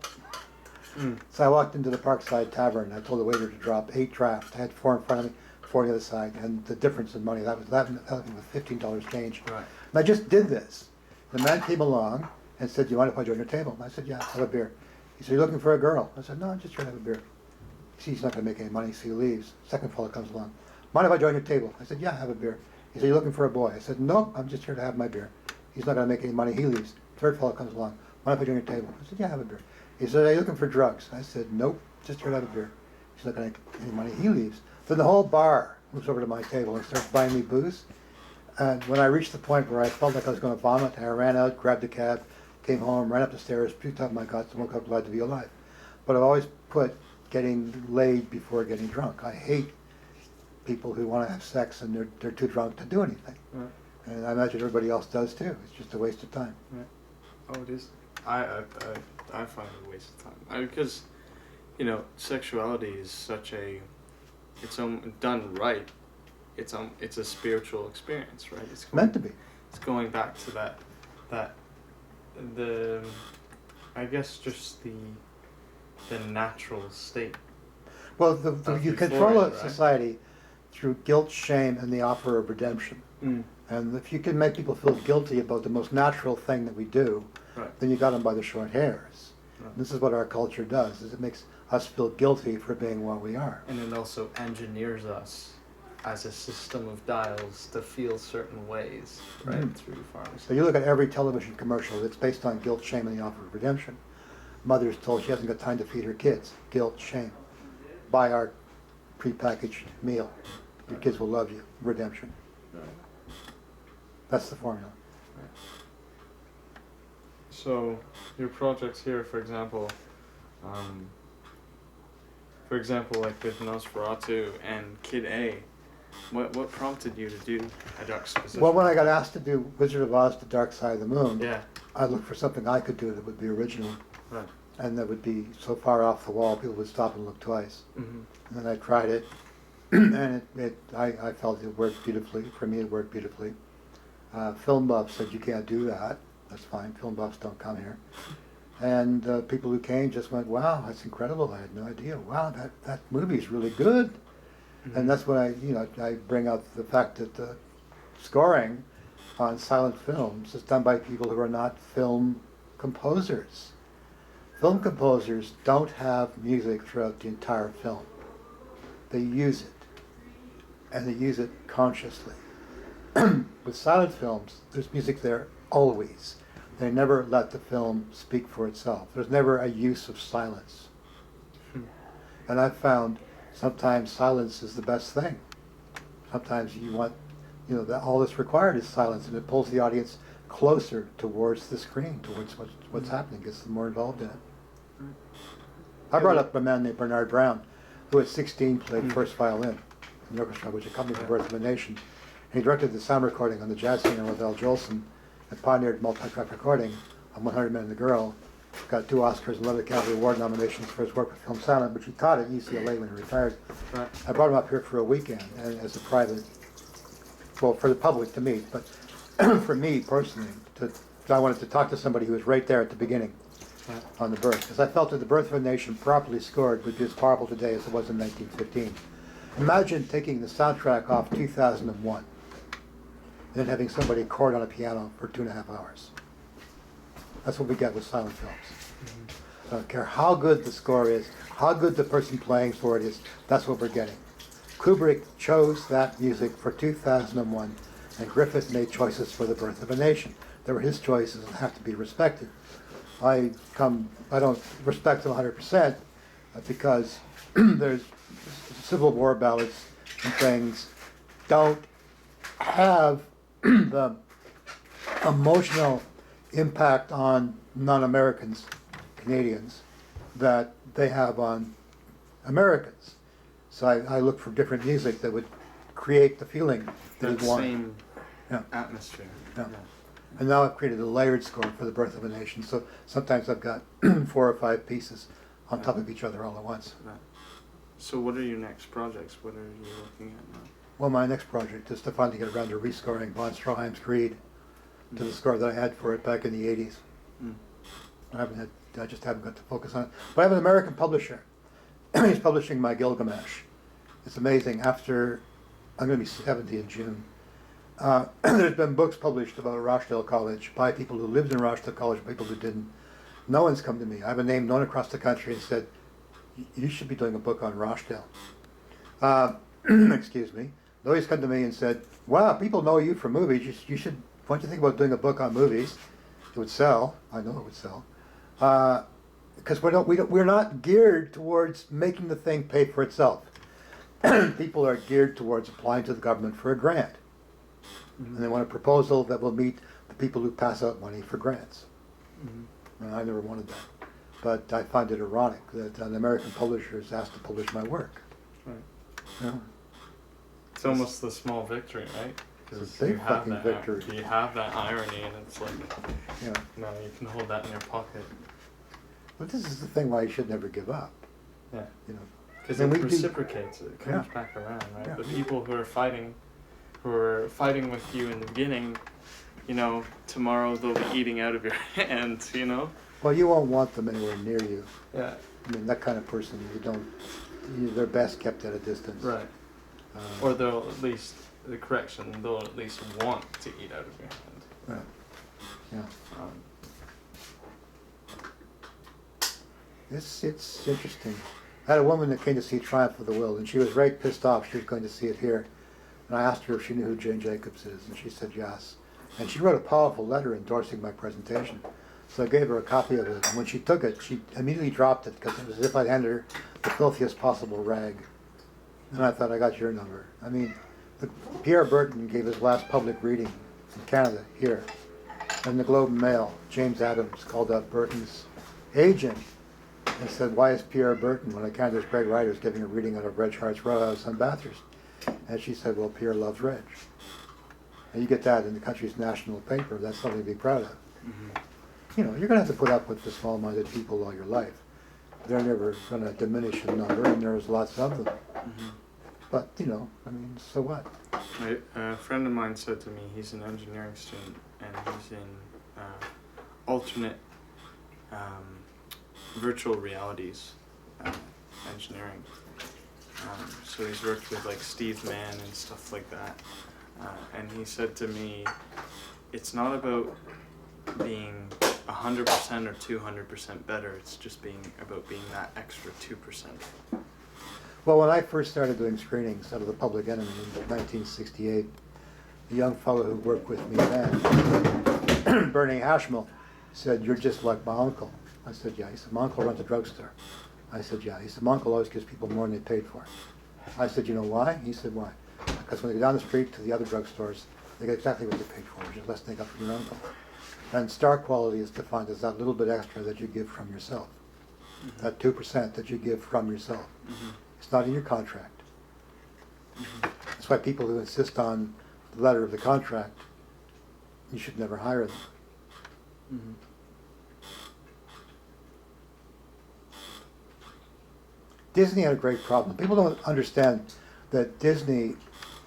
So I walked into the Parkside Tavern. I told the waiter to drop 8 drafts. I had 4 in front of me, 4 on the other side, and the difference in money, that was $15 change. Right. And I just did this. The man came along and said, "Do you mind if I join your table?" And I said, "Yeah, have a beer." He said, "You looking for a girl?" I said, "No, I'm just trying to have a beer." He's not going to make any money, so he leaves. Second fellow comes along. "Mind if I join your table?" I said, "Yeah, have a beer." He said, "You looking for a boy?" I said, "No, I'm just here to have my beer." He's not going to make any money, he leaves. Third fellow comes along. "Mind if I join your table?" I said, "Yeah, have a beer." He said, "Are you looking for drugs?" I said, "Nope, just here to have a beer." He's not going to make any money, he leaves. Then the whole bar moves over to my table and starts buying me booze. And when I reached the point where I felt like I was going to vomit, I ran out, grabbed a cab, came home, ran up the stairs, puked out my guts, and woke up glad to be alive. But I've always put getting laid before getting drunk. I hate people who want to have sex and they're too drunk to do anything. Right. And I imagine everybody else does too. It's just a waste of time. Right. Oh, it is. I find it a waste of time. Because, you know, sexuality is such a, it's done right. It's a spiritual experience, right? It's Meant to be. It's going back to the I guess just the natural state. Well, you control a right? society through guilt, shame, and the offer of redemption. And if you can make people feel guilty about the most natural thing that we do, Right. then you got them by the short hairs. Right. This is what our culture does, is it makes us feel guilty for being what we are. And it also engineers us as a system of dials to feel certain ways, right, through pharmacy. So you look at every television commercial, it's based on guilt, shame, and the offer of redemption. Mother's told she hasn't got time to feed her kids. Guilt, shame. Buy our prepackaged meal. Your kids will love you. Redemption. Right. That's the formula. So your projects here, for example, like with Nosferatu and Kid A, what prompted you to do a juxtaposition? Well, when I got asked to do Wizard of Oz: The Dark Side of the Moon, Yeah. I looked for something I could do that would be original Right. and that would be so far off the wall people would stop and look twice. Mm-hmm. And then I tried it, and I felt it worked beautifully. For me, it worked beautifully. Film buffs said, "You can't do that." That's fine. Film buffs don't come here. And people who came just went, "Wow, that's incredible. I had no idea. Wow, that movie's really good." Mm-hmm. And that's when I bring out the fact that the scoring on silent films is done by people who are not film composers. Film composers don't have music throughout the entire film. They use it, and they use it consciously. With silent films, there's music there always. They never let the film speak for itself. There's never a use of silence. And I've found sometimes silence is the best thing. Sometimes you want, that all that's required is silence, and it pulls the audience closer towards the screen, towards what's happening, gets them more involved in it. I brought up a man named Bernard Brown, who at 16 played first violin in the orchestra, which accompanied the Birth of a Nation. And he directed the sound recording on the Jazz Singer with Al Jolson, and pioneered multi-track recording on 100 Men and a Girl. Got 2 Oscars and 11 Academy Award nominations for his work with film sound, which he taught at UCLA when he retired. Right. I brought him up here for a weekend and as a private, well, for the public to meet, but for me personally, I wanted to talk to somebody who was right there at the beginning on the birth, because I felt that the Birth of a Nation properly scored would be as powerful today as it was in 1915. Imagine taking the soundtrack off 2001 and then having somebody chord on a piano for 2.5 hours. That's what we get with silent films. I don't care how good the score is, how good the person playing for it is, that's what we're getting. Kubrick chose that music for 2001 And Griffith made choices for the birth of a nation. They were his choices and have to be respected. I don't respect them 100% because there's Civil War ballads and things don't have the emotional impact on non-Americans, Canadians, that they have on Americans. So I look for different music that would create the feeling that That you want. same Yeah. atmosphere. Yeah. And now I've created a layered score for the birth of a nation. So sometimes I've got 4 or 5 pieces on top of each other all at once. Right. So what are your next projects? What are you looking at now? Well, my next project is to finally get around to rescoring von Stroheim's Creed to the score that I had for it back in the 80s. Mm. I just haven't got to focus on it. But I have an American publisher. He's publishing my Gilgamesh. It's amazing. After, I'm going to be 70 in June. There's been books published about Rochdale College by people who lived in Rochdale College, people who didn't. No one's come to me. I have a name known across the country and said, you should be doing a book on Rochdale. Excuse me. Nobody's come to me and said, wow, people know you from movies. You should, why don't you think about doing a book on movies? It would sell. I know it would sell. Because we're not geared towards making the thing pay for itself. People are geared towards applying to the government for a grant. Mm-hmm. And they want a proposal that will meet the people who pass out money for grants. Mm-hmm. And I never wanted that. But I find it ironic that an American publisher is asked to publish my work. Right. Yeah. It's almost the small victory, right? It's a big fucking victory. You have that irony, and it's like, yeah. No, you can hold that in your pocket. But this is the thing why you should never give up. Yeah. You know. Because it reciprocates. It comes back around, right? Yeah. The people who are fighting with you in the beginning, you know, tomorrow they'll be eating out of your hand, you know? Well, you won't want them anywhere near you. Yeah. I mean, that kind of person, they're best kept at a distance. Right. Or they'll at least, they'll at least want to eat out of your hand. Right. Yeah. It's interesting. I had a woman that came to see Triumph of the Will, and she was right pissed off she was going to see it here. And I asked her if she knew who Jane Jacobs is, and she said yes. And she wrote a powerful letter endorsing my presentation. So I gave her a copy of it, and when she took it, she immediately dropped it, because it was as if I'd handed her the filthiest possible rag. And I thought, I got your number. I mean, Pierre Burton gave his last public reading in Canada, here. And the Globe and Mail, James Adams called up Burton's agent and said, why is Pierre Burton, one of Canada's great writers, giving a reading out of Reg Hartt's Row House on Bathurst? And she said, well, Pierre loves Reg. And you get that in the country's national paper, that's something to be proud of. Mm-hmm. You know, you're going to have to put up with the small-minded people all your life. They're never going to diminish in number, and there's lots of them. Mm-hmm. But, you know, I mean, so what? A friend of mine said to me, he's an engineering student, and he's in alternate virtual realities engineering. So he's worked with like Steve Mann and stuff like that. And he said to me, it's not about being 100% or 200% better, it's just about being that extra 2%. Well, when I first started doing screenings out of The Public Enemy in 1968, the young fellow who worked with me then, Bernie Ashmole, said, you're just like my uncle. I said, yeah. He said, my uncle runs a drugstore. I said, yeah. He said, my uncle always gives people more than they paid for. I said, you know why? He said, why? Because when they go down the street to the other drugstores, they get exactly what they paid for, which is less than they got from your uncle. And star quality is defined as that little bit extra that you give from yourself. Mm-hmm. That 2% that you give from yourself. Mm-hmm. It's not in your contract. Mm-hmm. That's why people who insist on the letter of the contract, you should never hire them. Mm-hmm. Disney had a great problem. People don't understand that Disney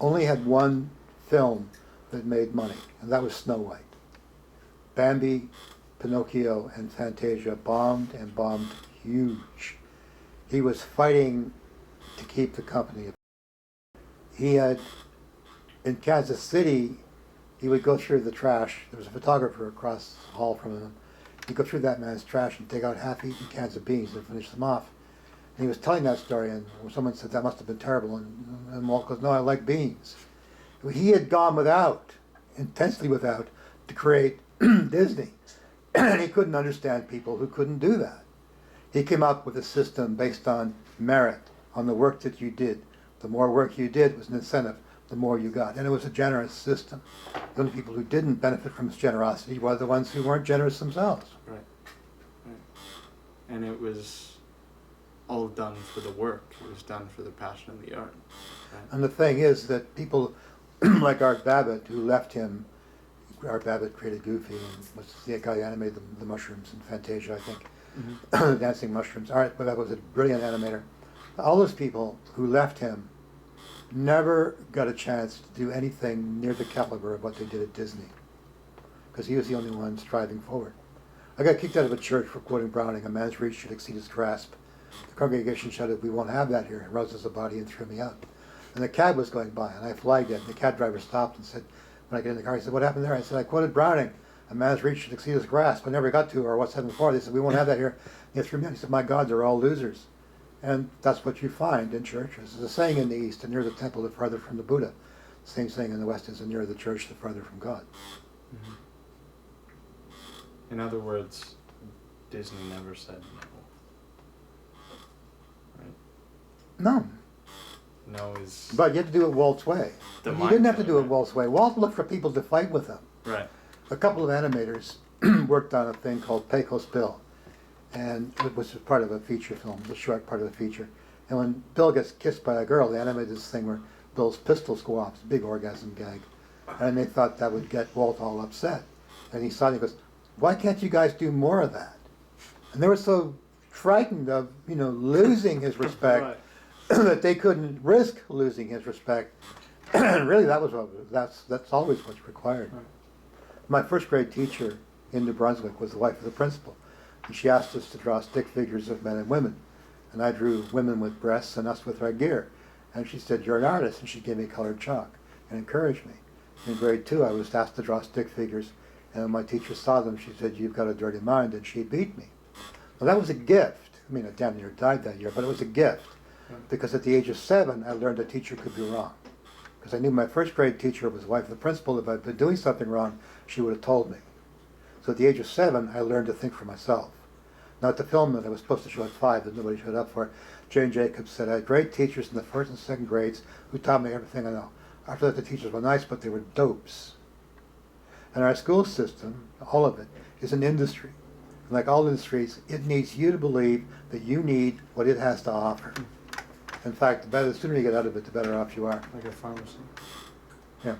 only had one film that made money, and that was Snow White. Bambi, Pinocchio, and Fantasia bombed and bombed huge. He was fighting to keep the company. He had, in Kansas City, he would go through the trash. There was a photographer across the hall from him. He'd go through that man's trash and take out half-eaten cans of beans and finish them off. And he was telling that story, and someone said, that must have been terrible. And Walt goes, no, I like beans. He had gone without intensely without to create Disney. And he couldn't understand people who couldn't do that. He came up with a system based on merit, on the work that you did. The more work you did was an incentive, the more you got. And it was a generous system. The only people who didn't benefit from his generosity were the ones who weren't generous themselves. Right. And it was all done for the work. It was done for the passion of the art. Right? And the thing is that people like Art Babbitt, who left him, Art Babbitt created Goofy and was the guy who animated the mushrooms in Fantasia, I think. Mm-hmm. Dancing mushrooms. Art Babbitt was a brilliant animator. All those people who left him never got a chance to do anything near the caliber of what they did at Disney, because he was the only one striving forward. I got kicked out of a church for quoting Browning, "A man's reach should exceed his grasp." The congregation shouted, "We won't have that here," and rose as a body and threw me out. And the cab was going by, and I flagged it, and the cab driver stopped and said, when I get in the car, he said, "What happened there?" I said, "I quoted Browning, 'A man's reach should exceed his grasp.' I never got to, or what's happened before." They said, "We won't have that here." And they threw me out. He said, "My God, they're all losers." And that's what you find in churches. There's a saying in the East, "The nearer the temple, the farther from the Buddha." The same saying in the West is, "The nearer the church, the farther from God." Mm-hmm. In other words, Disney never said no. Right? No. No is... But you had to do it Walt's way. You didn't have to do it Walt's way. Walt looked for people to fight with him. Right. A couple of animators worked on a thing called Pecos Bill, and it was part of a feature film, the short part of the feature. And when Bill gets kissed by a girl, they animated this thing where Bill's pistols go off, it's a big orgasm gag. And they thought that would get Walt all upset. And he saw it and he goes, "Why can't you guys do more of that?" And they were so frightened of, losing his respect Right. that they couldn't risk losing his respect. And really, that's always what's required. Right. My first grade teacher in New Brunswick was the wife of the principal, and she asked us to draw stick figures of men and women. And I drew women with breasts and us with our gear. And she said, "You're an artist," and she gave me colored chalk and encouraged me. In grade 2, I was asked to draw stick figures, and when my teacher saw them, she said, "You've got a dirty mind," and she beat me. Well, that was a gift. I mean, I damn near died that year, but it was a gift. Because at the age of 7, I learned a teacher could be wrong. Because I knew my first grade teacher was the wife of the principal. If I'd been doing something wrong, she would have told me. So at the age of 7, I learned to think for myself. Now at the film that I was supposed to show at 5 that nobody showed up for, Jane Jacobs said, "I had great teachers in the 1st and 2nd grades who taught me everything I know. After that, the teachers were nice, but they were dopes." And our school system, all of it, is an industry. And like all industries, it needs you to believe that you need what it has to offer. In fact, the sooner you get out of it, the better off you are. Like a pharmacy. Yeah.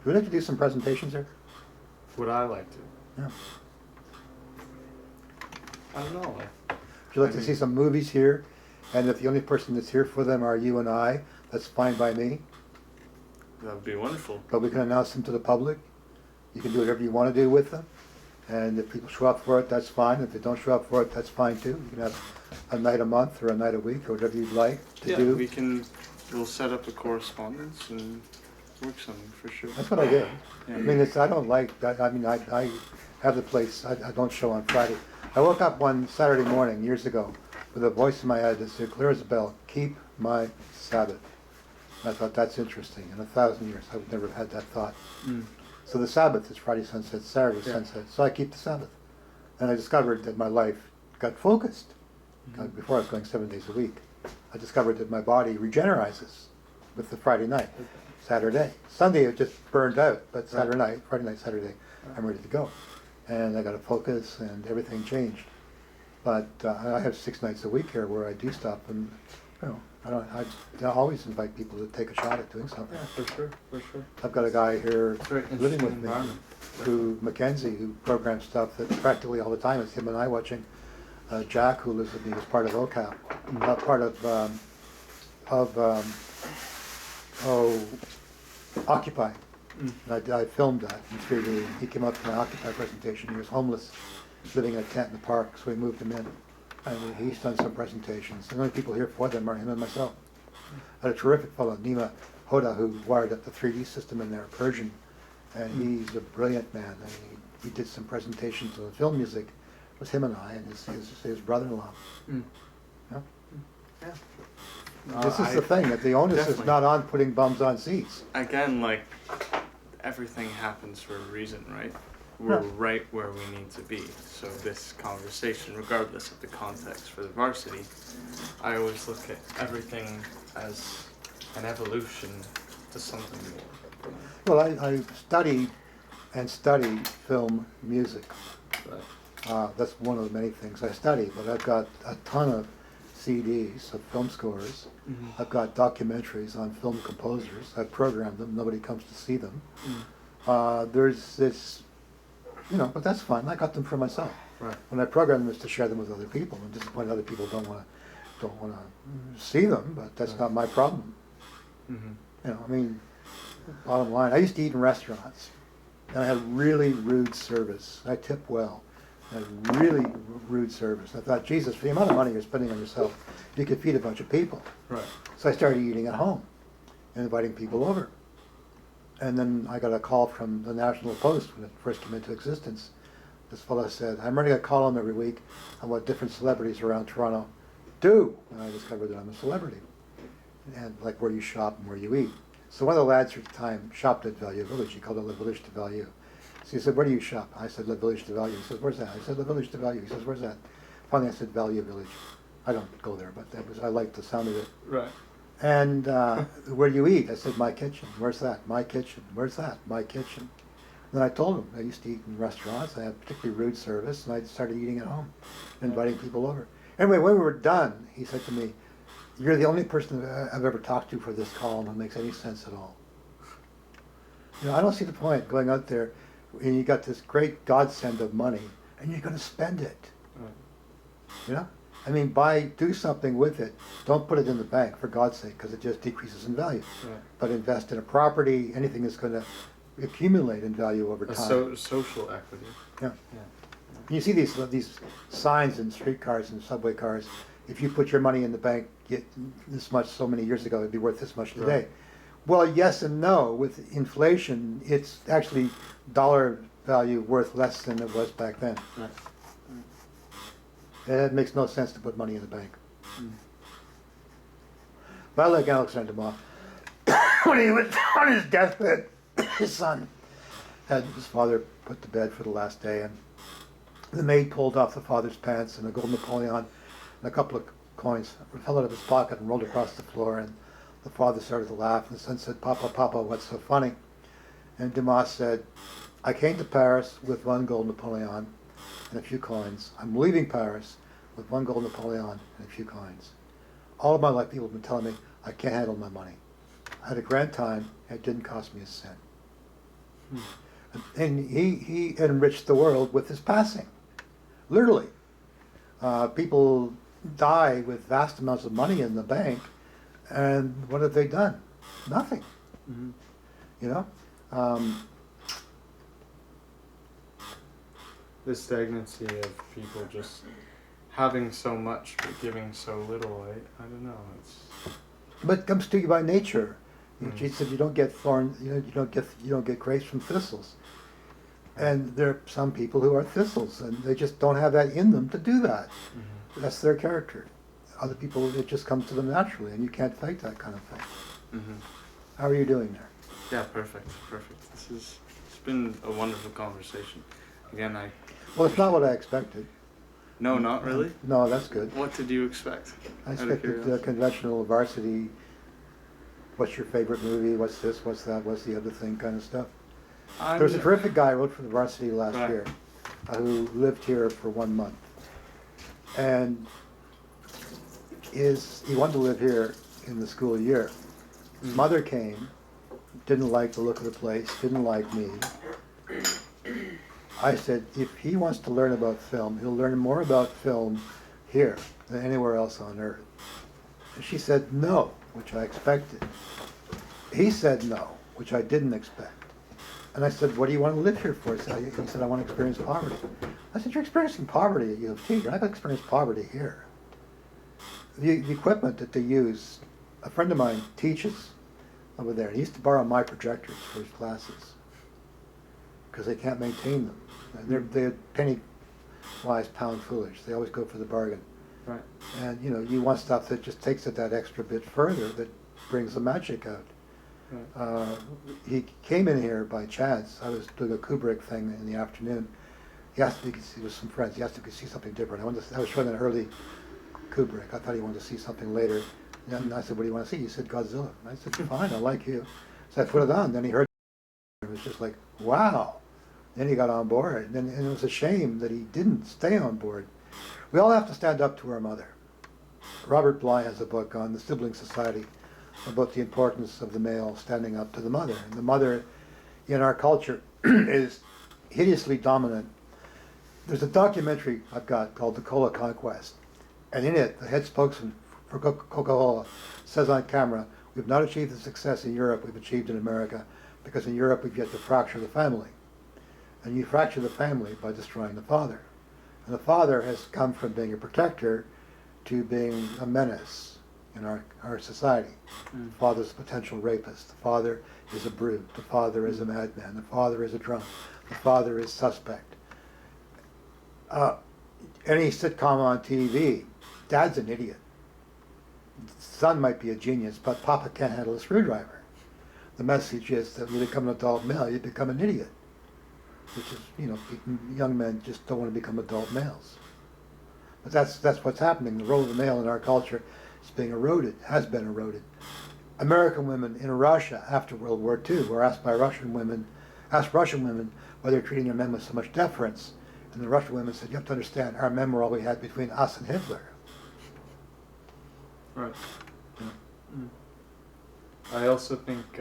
Would you like to do some presentations here? Would I like to? Yeah. I don't know. Would you like to see some movies here? And if the only person that's here for them are you and I, that's fine by me. That would be wonderful. But we can announce them to the public. You can do whatever you want to do with them. And if people show up for it, that's fine. If they don't show up for it, that's fine too. You can have a night a month or a night a week or whatever you'd like to do. We'll set up a correspondence and work something for sure. That's what I do. Yeah. I mean, I don't like that. I mean, I have the place. I don't show on Friday. I woke up one Saturday morning years ago with a voice in my head that said, clear as a bell, "Keep my Sabbath." And I thought, that's interesting. In 1,000 years, I would never have had that thought. Mm. So the Sabbath is Friday sunset, Saturday sunset. So I keep the Sabbath. And I discovered that my life got focused. Before I was going 7 days a week. I discovered that my body regenerizes with the Friday night, Saturday. Sunday it just burned out, but Saturday night, Friday night, Saturday, I'm ready to go. And I got to focus and everything changed. But I have 6 nights a week here where I do stuff, and I always invite people to take a shot at doing something. Yeah, for sure. I've got a guy here living with me, Who Mackenzie, who programs stuff that practically all the time it's him and I watching. Jack, who lives with me, is part of OCAP, part of Occupy. And I filmed that in 3D. He came up to my Occupy presentation. He was homeless, living in a tent in the park, so we moved him in. And he's done some presentations. The only people here for them are him and myself. I had a terrific fellow, Nima Hoda, who wired up the 3D system in there, Persian. And he's a brilliant man. I mean, he did some presentations on the film music. It was him and I and his brother-in-law. Mm. Yeah? Yeah. This is the thing, that the onus is definitely. not on putting bums on seats. Again, like, everything happens for a reason, right? We're Yeah. right where we need to be. So this conversation, regardless of the context for the varsity, I always look at everything as an evolution to something more. Well, I studied and study film music. That's one of the many things I study, but I've got a ton of CDs of film scores. Mm-hmm. I've got documentaries on film composers. I've programmed them. Nobody comes to see them. There's this, but that's fine. I got them for myself. Right. When I program them is to share them with other people. I'm disappointed other people don't want to see them, but that's not my problem. Mm-hmm. Bottom line, I used to eat in restaurants, and I had really rude service. I tip well. I had really rude service. I thought, Jesus, for the amount of money you're spending on yourself, you could feed a bunch of people. Right. So I started eating at home and inviting people over. And then I got a call from the National Post when it first came into existence. This fellow said, I'm running a column every week on what different celebrities around Toronto do. And I discovered that I'm a celebrity. And like where you shop and where you eat. So one of the lads at the time shopped at Value Village. He called it Le Village de Value. So he said, where do you shop? I said, Le Village de Value. He says, where's that? I said, Le Village de Value. He says, where's that? Finally I said, Value Village. I don't go there, but I liked the sound of it. Right. And where do you eat? I said, my kitchen. Where's that? My kitchen. Where's that? My kitchen. Then I told him I used to eat in restaurants. I had particularly rude service, and I started eating at home, inviting people over. Anyway, when we were done, he said to me, you're the only person I've ever talked to for this column who makes any sense at all. I don't see the point going out there and you got this great godsend of money and you're going to spend it. Right. Do something with it. Don't put it in the bank, for God's sake, because it just decreases in value. Right. But invest in a property, anything that's going to accumulate in value over time. Social equity. Yeah. Yeah. You see these signs in streetcars and subway cars. If you put your money in the bank this much so many years ago, it'd be worth this much today. Right. Well, yes and no. With inflation, it's actually dollar value worth less than it was back then. Right. And it makes no sense to put money in the bank. But I like Alexander Moss. When he was on his deathbed, his son had his father put to bed for the last day, and the maid pulled off the father's pants, and a gold Napoleon and a couple of coins fell out of his pocket and rolled across the floor, and the father started to laugh, and the son said, Papa, Papa, what's so funny? And Dumas said, I came to Paris with one gold Napoleon and a few coins. I'm leaving Paris with one gold Napoleon and a few coins. All of my life people have been telling me I can't handle my money. I had a grand time, and it didn't cost me a cent. And he enriched the world with his passing. Literally. People die with vast amounts of money in the bank, and what have they done? Nothing. The stagnancy of people just having so much but giving so little. I don't know. But it comes to you by nature. Jesus said you don't get thorns. You don't get grapes from thistles. And there are some people who are thistles, and they just don't have that in them to do that. That's their character. Other people, it just comes to them naturally, and you can't fake that kind of thing. How are you doing there? Yeah, perfect. It's been a wonderful conversation. Again, Well, it's not what I expected. No, not really? No, that's good. What did you expect? I expected the conventional varsity, what's your favorite movie, what's this, what's that, what's the other thing kind of stuff. There was a terrific guy who wrote for the varsity last year who lived here for 1 month. And he wanted to live here in the school year. His mother came, didn't like the look of the place, didn't like me. I said, if he wants to learn about film, he'll learn more about film here than anywhere else on earth. And she said no, which I expected. He said no, which I didn't expect. And I said, what do you want to live here for? He said, I want to experience poverty. I said, you're experiencing poverty at UofT. You're not going to experience poverty here. The equipment that they use, a friend of mine teaches over there. He used to borrow my projectors for his classes because they can't maintain them. They're penny wise, pound foolish. They always go for the bargain. Right. And you want stuff that just takes it that extra bit further, that brings the magic out. Right. He came in here by chance. I was doing a Kubrick thing in the afternoon. He asked me to see with some friends. He asked me to see something different. I was showing an early Kubrick. I thought he wanted to see something later. And I said, "What do you want to see?" He said, "Godzilla." And I said, "Fine, I like you." So I put it on. Then he heard it. It was just like, wow. Then he got on board. And it was a shame that he didn't stay on board. We all have to stand up to our mother. Robert Bly has a book on the Sibling Society about the importance of the male standing up to the mother. And the mother in our culture is hideously dominant. There's a documentary I've got called The Cola Conquest. And in it, the head spokesman for Coca-Cola says on camera, "We've not achieved the success in Europe we've achieved in America, because in Europe we've yet to fracture the family." And you fracture the family by destroying the father. And the father has come from being a protector to being a menace in our society. The father's a potential rapist. The father is a brute. The father is a madman. The father is a drunk. The father is suspect. Any sitcom on TV, dad's an idiot. Son might be a genius, but Papa can't handle a screwdriver. The message is that when you become an adult male, you become an idiot. Which is, young men just don't want to become adult males. But that's what's happening. The role of the male in our culture is being eroded, has been eroded. American women in Russia after World War II were asked Russian women why they're treating their men with so much deference. And the Russian women said, "You have to understand, our men were all we had between us and Hitler." Right. I also think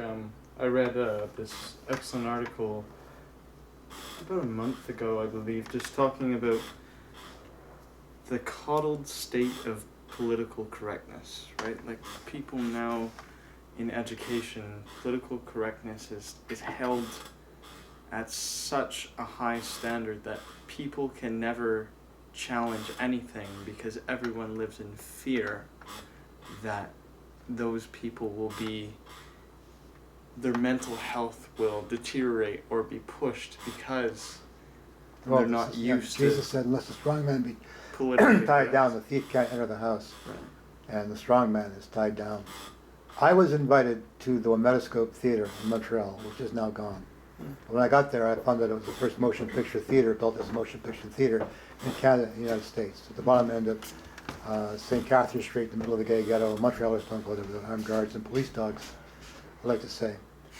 I read this excellent article about a month ago, I believe, just talking about the coddled state of political correctness, right? Like, people now in education, political correctness is held at such a high standard that people can never challenge anything because everyone lives in fear that those people will their mental health will deteriorate or be pushed because they're not used to. Jesus said, "Unless the strong man be politically tied down, the thief can't enter the house." Right. And the strong man is tied down. I was invited to the Metoscope Theatre in Montreal, which is now gone. When I got there, I found that it was the first motion picture theater built as a motion picture theater in Canada and the United States. At the bottom end of St. Catherine Street, in the middle of the gay ghetto, Montrealers don't go there with armed guards and police dogs, I like to say.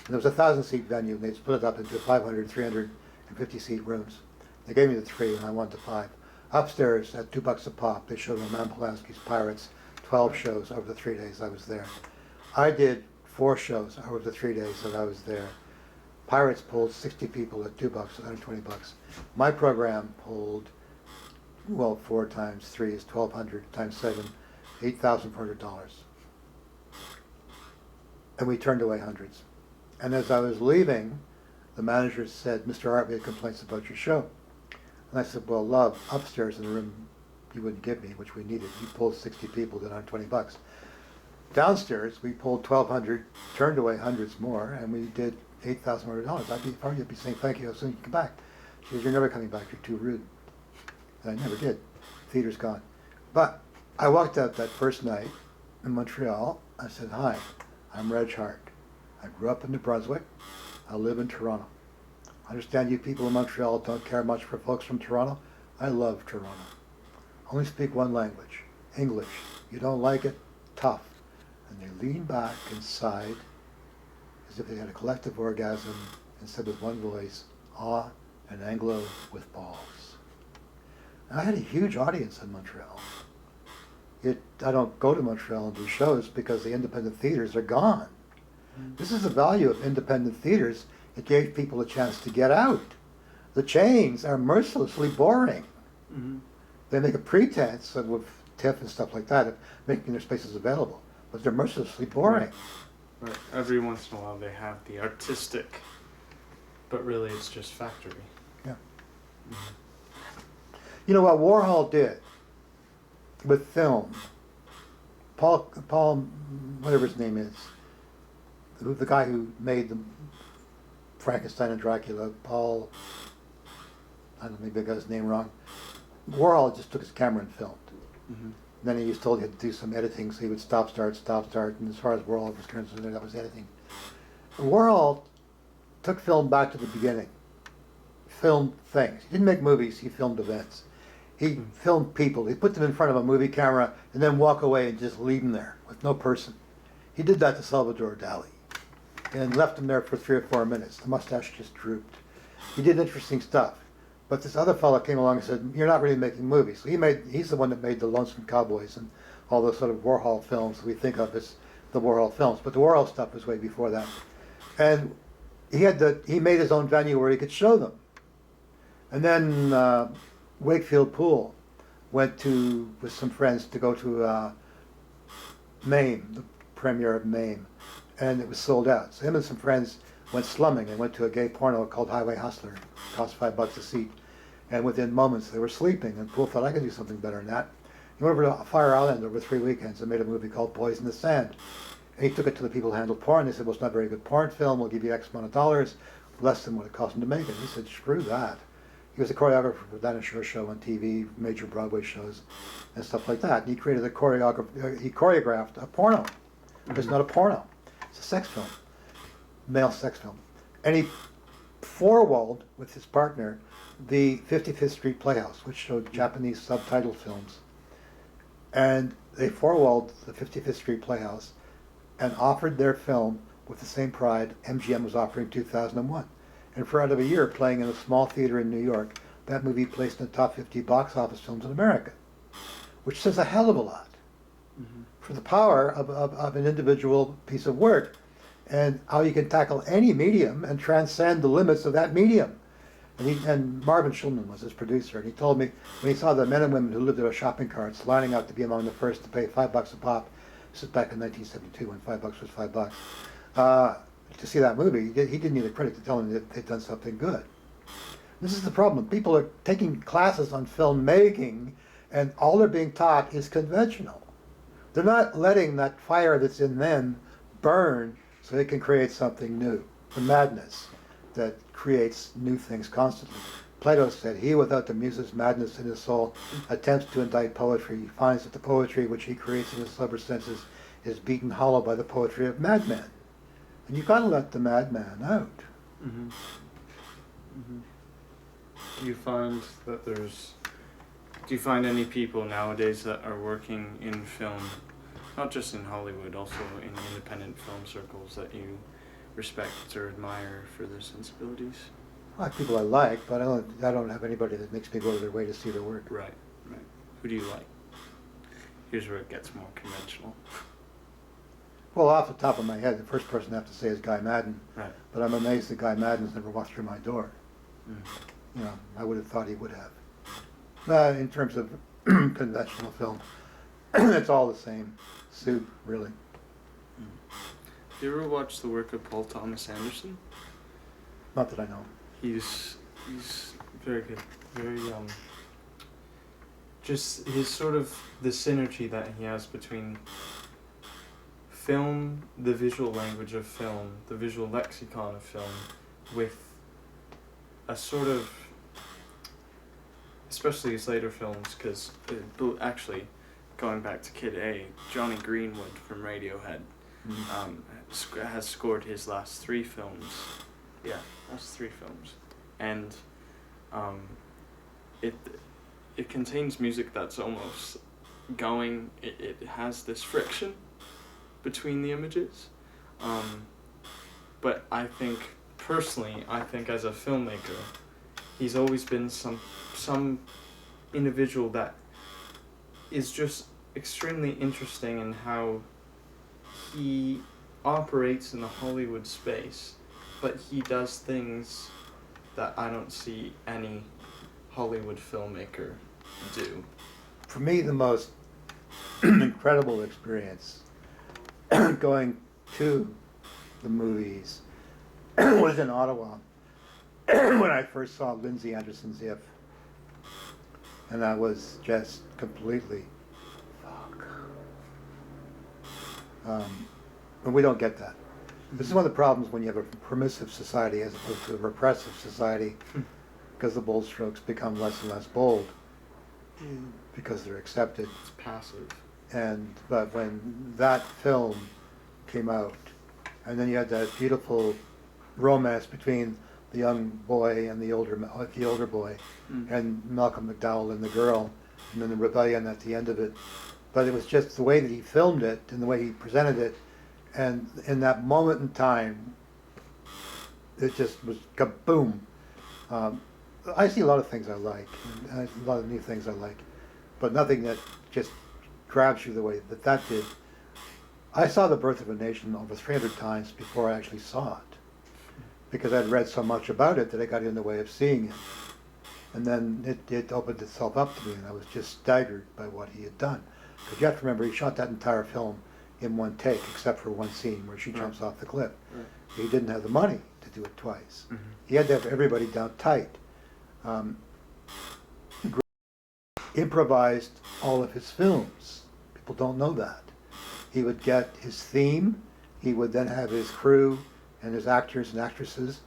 And there was a 1,000-seat venue, and they split it up into 500, 350-seat rooms. They gave me the 3, and I wanted the 5. Upstairs, at $2 a pop, they showed Roman Polanski's Pirates, 12 shows over the 3 days I was there. I did 4 shows over the 3 days that I was there. Pirates pulled 60 people at $2, $120. My program pulled, 4 times 3 is 1,200 times 7, $8,400. And we turned away hundreds. And as I was leaving, the manager said, "Mr. Hart, we had complaints about your show." And I said, "Well, love, upstairs in the room you wouldn't give me, which we needed, you pulled 60 people, did $120. Downstairs, we pulled 1,200, turned away hundreds more, and we did $8,400. I'd be saying thank you as soon as you come back." She says, "You're never coming back, you're too rude." And I never did. Theater's gone. But I walked out that first night in Montreal. I said, "Hi, I'm Reg Hartt. I grew up in New Brunswick. I live in Toronto. I understand you people in Montreal don't care much for folks from Toronto. I love Toronto. Only speak one language, English. You don't like it? Tough." And they leaned back and sighed as if they had a collective orgasm and said with one voice, "Ah, an Anglo with balls." And I had a huge audience in Montreal. I don't go to Montreal and do shows because the independent theaters are gone. This is the value of independent theaters. It gave people a chance to get out. The chains are mercilessly boring. Mm-hmm. They make a pretense of, with TIFF and stuff like that, of making their spaces available, but they're mercilessly boring. Right. Every once in a while they have the artistic, but really it's just factory. Yeah. Mm-hmm. You know what Warhol did with film? Paul, whatever his name is, the guy who made the Frankenstein and Dracula, Paul, I don't know, maybe I got his name wrong. Warhol just took his camera and filmed. Mm-hmm. Then he was told he had to do some editing, so he would stop, start, and as far as Warhol was concerned, that was editing. Warhol took film back to the beginning. Filmed things. He didn't make movies, he filmed events. He filmed people. He put them in front of a movie camera and then walk away and just leave them there with no person. He did that to Salvador Dali and left him there for 3 or 4 minutes. The mustache just drooped. He did interesting stuff. But this other fellow came along and said, "You're not really making movies." So he's the one that made the Lonesome Cowboys and all those sort of Warhol films we think of as the Warhol films. But the Warhol stuff was way before that. And he made his own venue where he could show them. And then Wakefield Poole went with some friends to go to Mame, the premiere of Mame, and it was sold out. So him and some friends went slumming and went to a gay porno called Highway Hustler. It cost $5 a seat. And within moments they were sleeping, and Poole thought, I could do something better than that. He went over to Fire Island over 3 weekends and made a movie called Boys in the Sand. And he took it to the people who handled porn. They said, well, it's not a very good porn film. We'll give you X amount of dollars, less than what it cost him to make it. He said, screw that. He was a choreographer for Dinah Shore's show on TV, major Broadway shows, and stuff like that. And he created he choreographed a porno. It's not a porno. It's a sex film, male sex film. And he four-walled with his partner the 55th Street Playhouse, which showed Japanese subtitled films. And they four-walled the 55th Street Playhouse and offered their film with the same pride MGM was offering 2001. And for out of a year playing in a small theater in New York, that movie placed in the top 50 box office films in America, which says a hell of a lot for the power of an individual piece of work and how you can tackle any medium and transcend the limits of that medium. And Marvin Schulman was his producer, and he told me when he saw the men and women who lived in shopping carts lining up to be among the first to pay $5 a pop, this is back in 1972 when $5 was $5, to see that movie, he didn't need a critic to tell him that they'd done something good. This is the problem. People are taking classes on filmmaking, and all they're being taught is conventional. They're not letting that fire that's in them burn so they can create something new. The madness that creates new things constantly. Plato said, he without the muse's madness in his soul attempts to indict poetry. He finds that the poetry which he creates in his sober senses is beaten hollow by the poetry of madmen. And you've got to let the madman out. Mm-hmm. Mm-hmm. Do you find that do you find any people nowadays that are working in film, not just in Hollywood, also in independent film circles, that you respect or admire for their sensibilities? I like people I like, but I don't have anybody that makes me go to their way to see their work. Right. Who do you like? Here's where it gets more conventional. Well, off the top of my head, the first person I have to say is Guy Madden. Right. But I'm amazed that Guy Madden's never walked through my door. Mm. You know, I would have thought he would have. In terms of conventional film, it's all the same soup, really. Have you ever watched the work of Paul Thomas Anderson? Not that I know. He's very good. Very just his sort of the synergy that he has between film, the visual language of film, the visual lexicon of film, with a sort of, especially his later films, because actually, going back to Kid A, Johnny Greenwood from Radiohead has scored his last 3 films. Yeah, last 3 films. And it contains music that's almost going, it has this friction between the images. But I think, personally, as a filmmaker, he's always been some individual that is just extremely interesting in how he operates in the Hollywood space, but he does things that I don't see any Hollywood filmmaker do. For me, the most incredible experience going to the movies was in Ottawa when I first saw Lindsay Anderson's If. And I was just completely, and we don't get that. This is one of the problems when you have a permissive society as opposed to a repressive society, because the bold strokes become less and less bold. because they're accepted. It's passive. But when that film came out, and then you had that beautiful romance between the young boy and the older boy, and Malcolm McDowell and the girl, and then the rebellion at the end of it. But it was just the way that he filmed it and the way he presented it, and in that moment in time, it just was kaboom. I see a lot of things I like, and a lot of new things I like, but nothing that just grabs you the way that did. I saw The Birth of a Nation over 300 times before I actually saw it, because I'd read so much about it that I got in the way of seeing it. And then it opened itself up to me, and I was just staggered by what he had done. Because you have to remember, he shot that entire film in one take, except for one scene where she jumps off the cliff. Right. He didn't have the money to do it twice. Mm-hmm. He had to have everybody down tight. Improvised all of his films. People don't know that. He would get his theme, he would then have his crew and his actors and actresses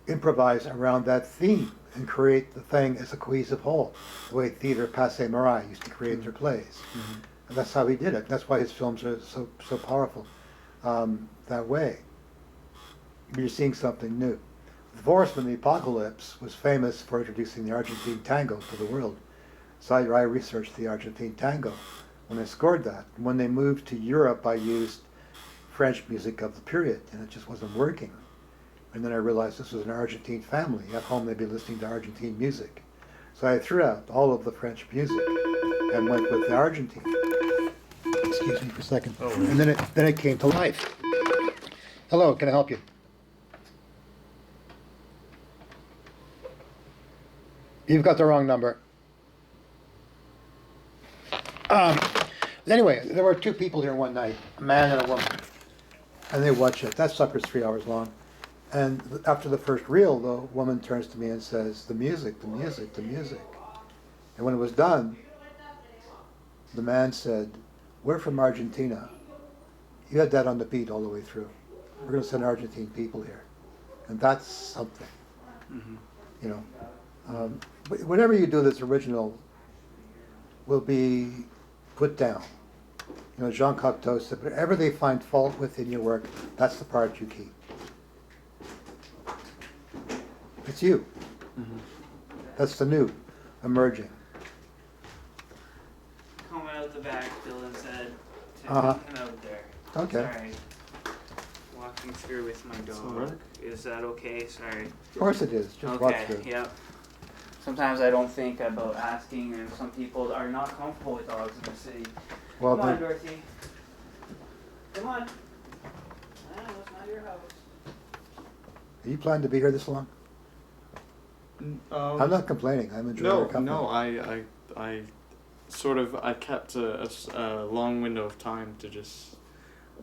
improvise around that theme and create the thing as a cohesive whole, the way theater passe marais used to create their plays. Mm-hmm. And that's how he did it. That's why his films are so powerful that way. You're seeing something new. The Horseman, The Apocalypse, was famous for introducing the Argentine tango to the world. So I researched the Argentine tango when I scored that. And when they moved to Europe, I used French music of the period, and it just wasn't working. And then I realized this was an Argentine family. At home, they'd be listening to Argentine music. So I threw out all of the French music and went with the Argentine. Excuse me for a second. Oh, and then it came to life. Hello, can I help you? You've got the wrong number. Anyway, there were two people here one night, a man and a woman, and they watched it. That sucker's 3 hours long. And after the first reel, the woman turns to me and says, "The music, the music, the music." And when it was done, the man said, "We're from Argentina. You had that on the beat all the way through. We're going to send Argentine people here." And that's something, you know. Whatever you do that's original will be put down. You know, Jean Cocteau said, whatever they find fault with in your work, that's the part you keep. It's you. That's the new, emerging. Coming out the back, Dylan said, Uh-huh. "Taking out there." Okay. Sorry. Walking through with my dog. all right. Is that okay? Sorry. Of course it is. Just walk Okay, through. yep. Sometimes I don't think about asking, and some people are not comfortable with dogs in the city. Well, Come on, then, Dorothy. Come on. I know, it's not your house. are you planning to be here this long? I'm not complaining. I'm enjoying your company. No, I sort of, I kept a long window of time to just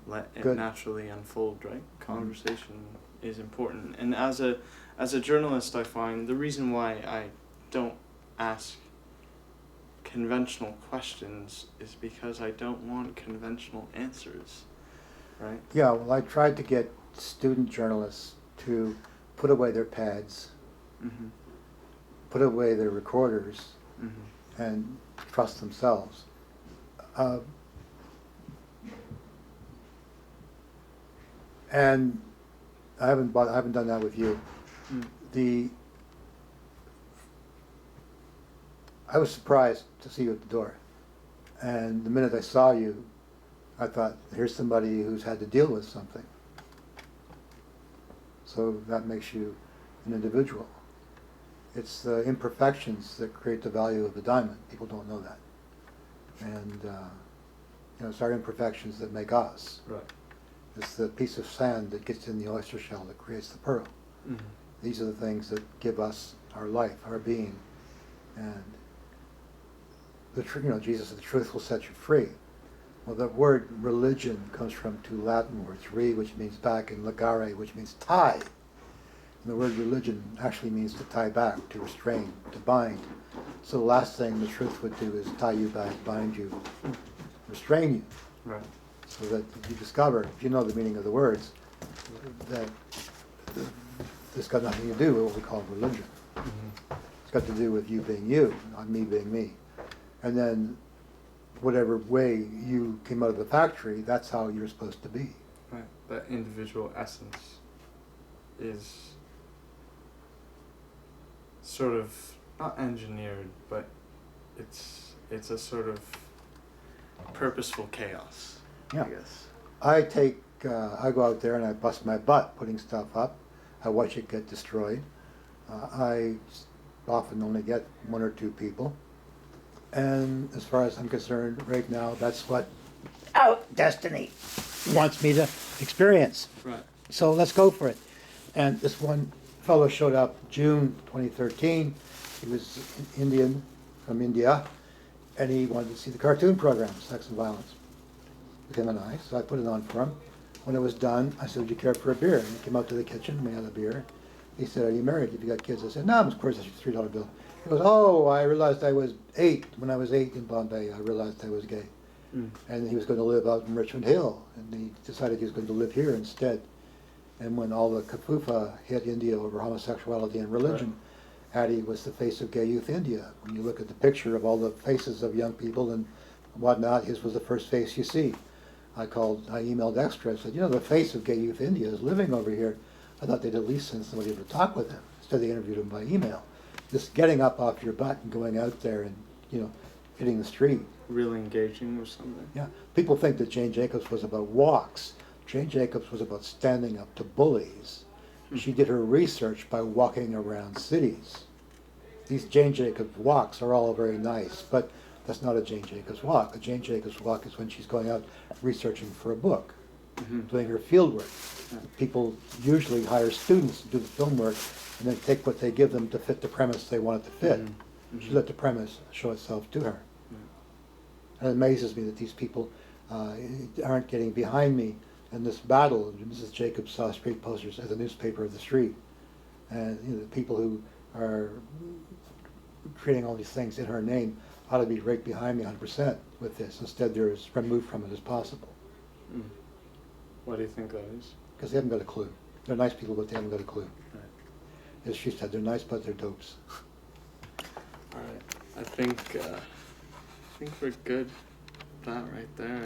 let it Good. naturally unfold, right? Conversation is important. And as a journalist, I find the reason why I don't ask conventional questions is because I don't want conventional answers, right? Yeah, well, I tried to get student journalists to put away their pads, Mm-hmm. put away their recorders, Mm-hmm. and trust themselves. And I haven't done that with you. I was surprised to see you at the door, and the minute I saw you, I thought, here's somebody who's had to deal with something. So that makes you an individual. It's the imperfections that create the value of the diamond. People don't know that. And it's our imperfections that make us. Right. It's the piece of sand that gets in the oyster shell that creates the pearl. Mm-hmm. These are the things that give us our life, our being. And Jesus said, the truth will set you free. Well, the word religion comes from two Latin words, re, which means back, and legare, which means tie. And the word religion actually means to tie back, to restrain, to bind. So the last thing the truth would do is tie you back, bind you, restrain you. Right. So that you discover, if you know the meaning of the words, that this got nothing to do with what we call religion. Mm-hmm. It's got to do with you being you, not me being me. And then whatever way you came out of the factory, that's how you're supposed to be. Right. That individual essence is sort of not engineered, but it's a sort of purposeful chaos. Yeah. I guess. I go out there and I bust my butt putting stuff up. I watch it get destroyed. I often only get one or two people. And as far as I'm concerned, right now, that's what destiny wants me to experience. Right. So let's go for it. And this one fellow showed up June 2013. He was Indian, from India, and he wanted to see the cartoon program, Sex and Violence, with him and I. So I put it on for him. When it was done, I said, would you care for a beer? And he came out to the kitchen, we had a beer. He said, are you married? Have you got kids? I said, no, of course, that's a $3 bill. He goes, oh, I realized I was 8. When I was 8 in Bombay, I realized I was gay. Mm. And he was going to live out in Richmond Hill, and he decided he was going to live here instead. And when all the kafufa hit India over homosexuality and religion, Hattie was the face of Gay Youth India. When you look at the picture of all the faces of young people and whatnot, his was the first face you see. I emailed Extra and said, you know, the face of Gay Youth India is living over here. I thought they'd at least send somebody to talk with him. Instead they interviewed him by email. Just getting up off your butt and going out there and, you know, hitting the street. Really engaging with something. Yeah. People think that Jane Jacobs was about walks. Jane Jacobs was about standing up to bullies. She did her research by walking around cities. These Jane Jacobs walks are all very nice, but that's not a Jane Jacobs walk. A Jane Jacobs walk is when she's going out researching for a book, doing her field work. People usually hire students to do the film work and then take what they give them to fit the premise they want it to fit. She let the premise show itself to her. And it amazes me that these people aren't getting behind me in this battle. Mrs. Jacobs saw street posters as a newspaper of the street. And you know, the people who are creating all these things in her name ought to be right behind me 100% with this. Instead, they're as removed from it as possible. Mm. Why do you think that is? Because they haven't got a clue. They're nice people, but they haven't got a clue. Right. As she said, they're nice, but they're dopes. All right. I think we're good with that right there.